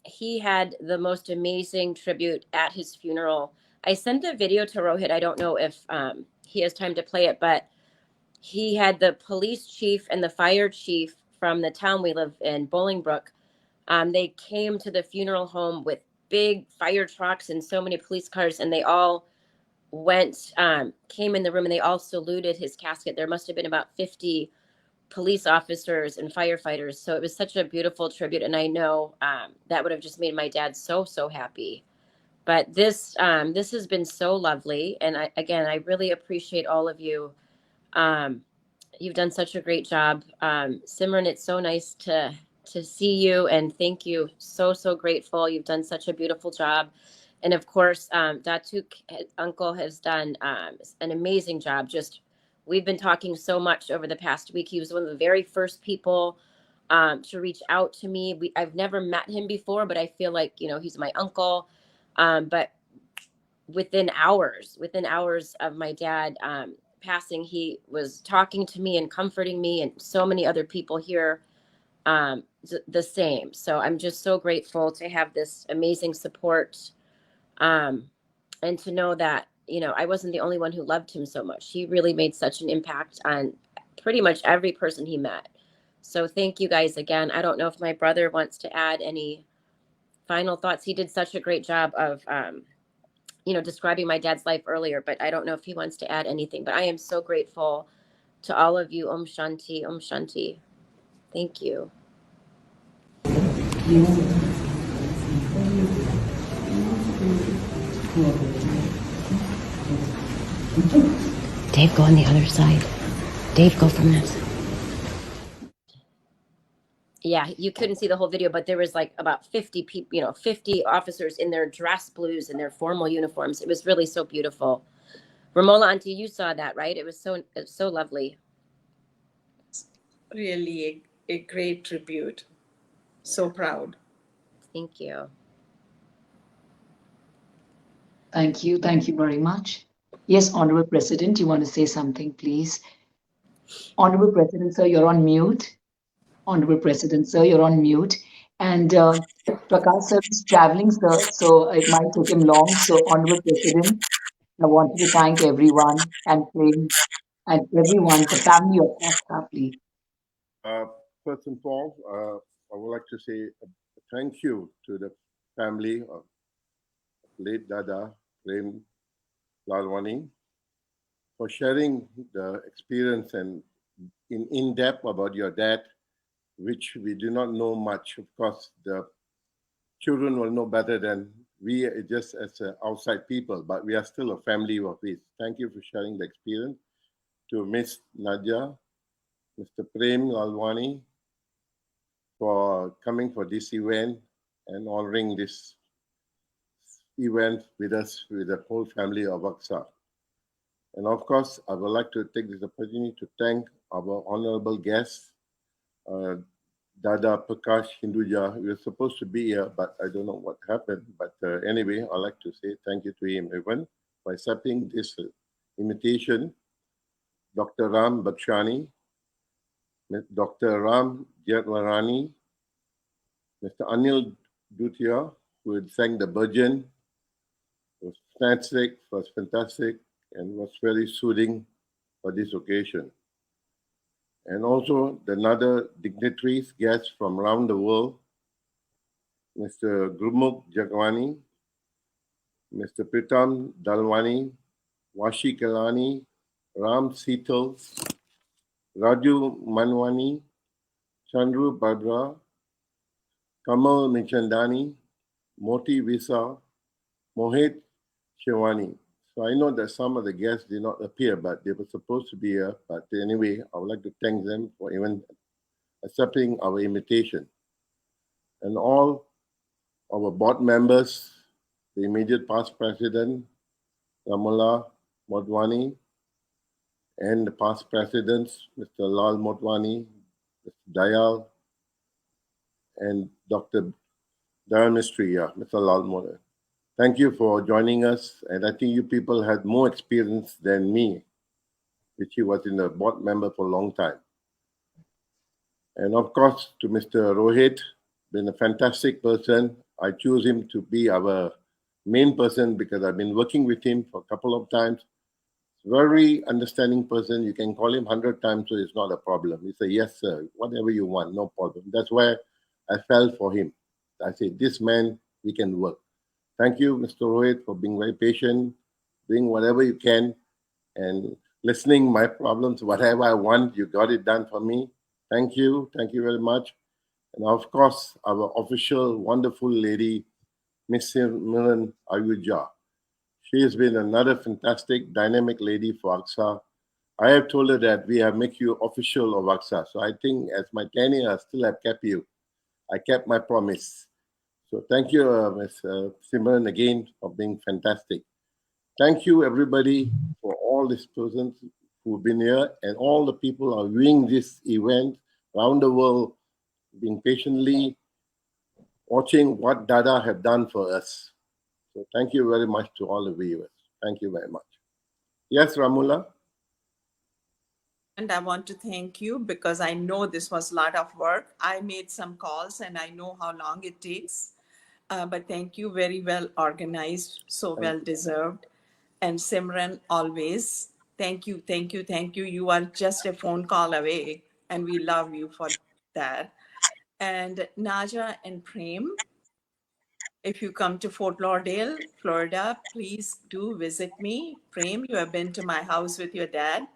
[SPEAKER 4] he had the most amazing tribute at his funeral. I sent the video to Rohit. I don't know if he has time to play it, but he had the police chief and the fire chief from the town we live in, Bolingbrook. They came to the funeral home with big fire trucks and so many police cars, and they all came in the room, and they all saluted his casket. There must have been about 50 police officers and firefighters. So it was such a beautiful tribute. And I know that would have just made my dad so, so happy. But this has been so lovely. And I really appreciate all of you You've done such a great job. Simran, it's so nice to see you, and thank you. So grateful. You've done such a beautiful job. And of course, Datuk, uncle, has done an amazing job. Just, we've been talking so much over the past week. He was one of the very first people to reach out to me. I've never met him before, but I feel like, he's my uncle. But within hours of my dad passing, he was talking to me and comforting me, and so many other people here the same. So I'm just so grateful to have this amazing support, and to know that I wasn't the only one who loved him so much. He really made such an impact on pretty much every person he met. So thank you guys again. I don't know if my brother wants to add any final thoughts. He did such a great job of describing my dad's life earlier, but I don't know if he wants to add anything. But I am so grateful to all of you. Om Shanti, Om Shanti. Thank you.
[SPEAKER 21] Dave, go on the other side. Dave, go from that side.
[SPEAKER 4] Yeah, you couldn't see the whole video, but there was like about 50 people, 50 officers in their dress blues and their formal uniforms. It was really so beautiful. Ramola, auntie, you saw that, right? It was so lovely.
[SPEAKER 8] Really a great tribute. So proud.
[SPEAKER 4] Thank you.
[SPEAKER 1] Thank you. Thank you very much. Yes, Honorable President, you want to say something, please? Honorable President, sir, you're on mute. Honorable President, sir, you're on mute. And Prakash sir is traveling, sir, so it might take him long. So, Honorable President, I wanted to thank everyone and everyone, the family of AGSA, please.
[SPEAKER 2] First and foremost, I would like to say thank you to the family of late Dada Prem Lalvani for sharing the experience and in depth about your dad, which we do not know much. Of course, the children will know better than we, just as outside people, but we are still a family of this. Thank you for sharing the experience. To Miss Nadia, Mr. Prem Lalvani, for coming for this event and honoring this event with us, with the whole family of AGSA. And of course, I would like to take this opportunity to thank our honorable guest, Dada Prakash Hinduja. We were supposed to be here, but I don't know what happened. But anyway, I'd like to say thank you to him even for accepting this invitation. Dr. Ram Bakshani, Dr. Ram Jetwarani, Mr. Anil Dutia, who had sang the Bhajan, was fantastic, and was very soothing for this occasion. And also the other dignitaries, guests from around the world, Mr. Gurmukh Jagwani, Mr. Pritam Dalwani, Washi Kelani, Ram Seetal, Raju Manwani, Chandru Badra, Kamal Michandani, Moti Visa, Mohit Shivani. So I know that some of the guests did not appear, but they were supposed to be here. But anyway, I would like to thank them for even accepting our invitation. And all our board members, the immediate past president, Ramola Motwani, and the past presidents, Mr. Lal Motwani, Mr. Dayal, and Dr. Dharmistry, Mr. Lal Motwani. Thank you for joining us. And I think you people had more experience than me, which he was in the board member for a long time. And of course, to Mr. Rohit, been a fantastic person. I choose him to be our main person because I've been working with him for a couple of times. Very understanding person. You can call him 100 times, so it's not a problem. He said, yes, sir, whatever you want, no problem. That's where I fell for him. I said, this man, we can work. Thank you, Mr. Rohit, for being very patient, doing whatever you can, and listening my problems, whatever I want, you got it done for me. Thank you very much. And of course, our official wonderful lady, Miss Milan Ayuja. She has been another fantastic, dynamic lady for AGSA. I have told her that we have make you official of AGSA. So I think as my tenure, I still have kept you. I kept my promise. So thank you, Ms. Simran, again for being fantastic. Thank you, everybody, for all these persons who've been here and all the people who are viewing this event around the world, being patiently watching what Dada have done for us. So thank you very much to all the viewers. Thank you very much. Yes, Ramula?
[SPEAKER 8] And I want to thank you because I know this was a lot of work. I made some calls and I know how long it takes. But thank you, very well organized, so well deserved. And Simran, always, thank you, thank you, thank you. You are just a phone call away, and we love you for that. And Naja and Prem, if you come to Fort Lauderdale, Florida, please do visit me. Prem, you have been to my house with your dad.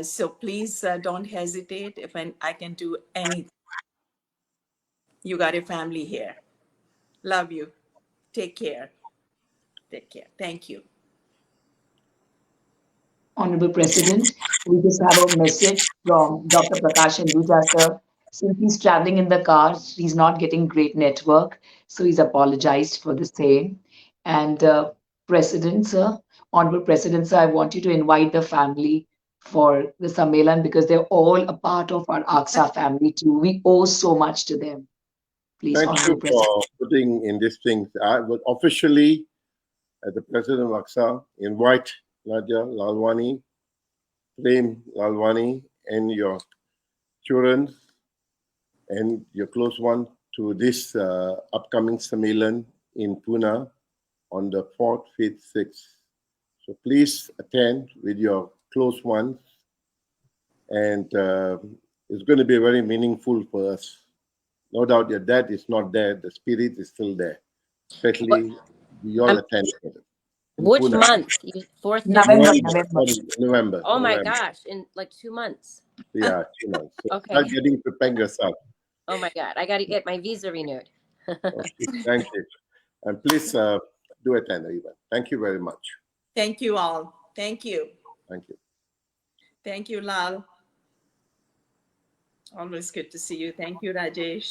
[SPEAKER 8] So please don't hesitate if I can do anything. You got a family here. Love you. Take care. Take care. Thank you.
[SPEAKER 1] Honorable President, we just have a message from Dr. Prakash Hinduja, sir. Since he's traveling in the car, he's not getting great network, so he's apologized for the same. And President, sir, Honorable President, sir, I want you to invite the family for the Sammelan because they're all a part of our AGSA family too. We owe so much to them. Please,
[SPEAKER 2] Thank
[SPEAKER 1] Honorable
[SPEAKER 2] you
[SPEAKER 1] President.
[SPEAKER 2] for putting in these things. I would officially, as the President of AGSA, invite Nadia Lalvani, Prem Lalvani, and your children and your close one to this upcoming Sammelan in Pune on the 4th, 5th, 6th. So please attend with your close ones, and it's going to be very meaningful for us. No doubt your dad is not there, the spirit is still there, especially we all attend.
[SPEAKER 4] Which
[SPEAKER 2] Pune.
[SPEAKER 4] month? 4th, 5th,
[SPEAKER 1] November,
[SPEAKER 4] 6th?
[SPEAKER 1] November.
[SPEAKER 2] November.
[SPEAKER 4] Oh my
[SPEAKER 2] November.
[SPEAKER 4] gosh, in like 2 months.
[SPEAKER 2] Yeah, 2 months. So
[SPEAKER 4] Okay.
[SPEAKER 2] start getting prepared yourself.
[SPEAKER 4] Oh my God, I got to get my visa renewed.
[SPEAKER 2] Okay, thank you. And please do attend the event. Thank you very much.
[SPEAKER 8] Thank you all. Thank you.
[SPEAKER 2] Thank you.
[SPEAKER 8] Thank you, Lal. Always good to see you. Thank you, Rajesh.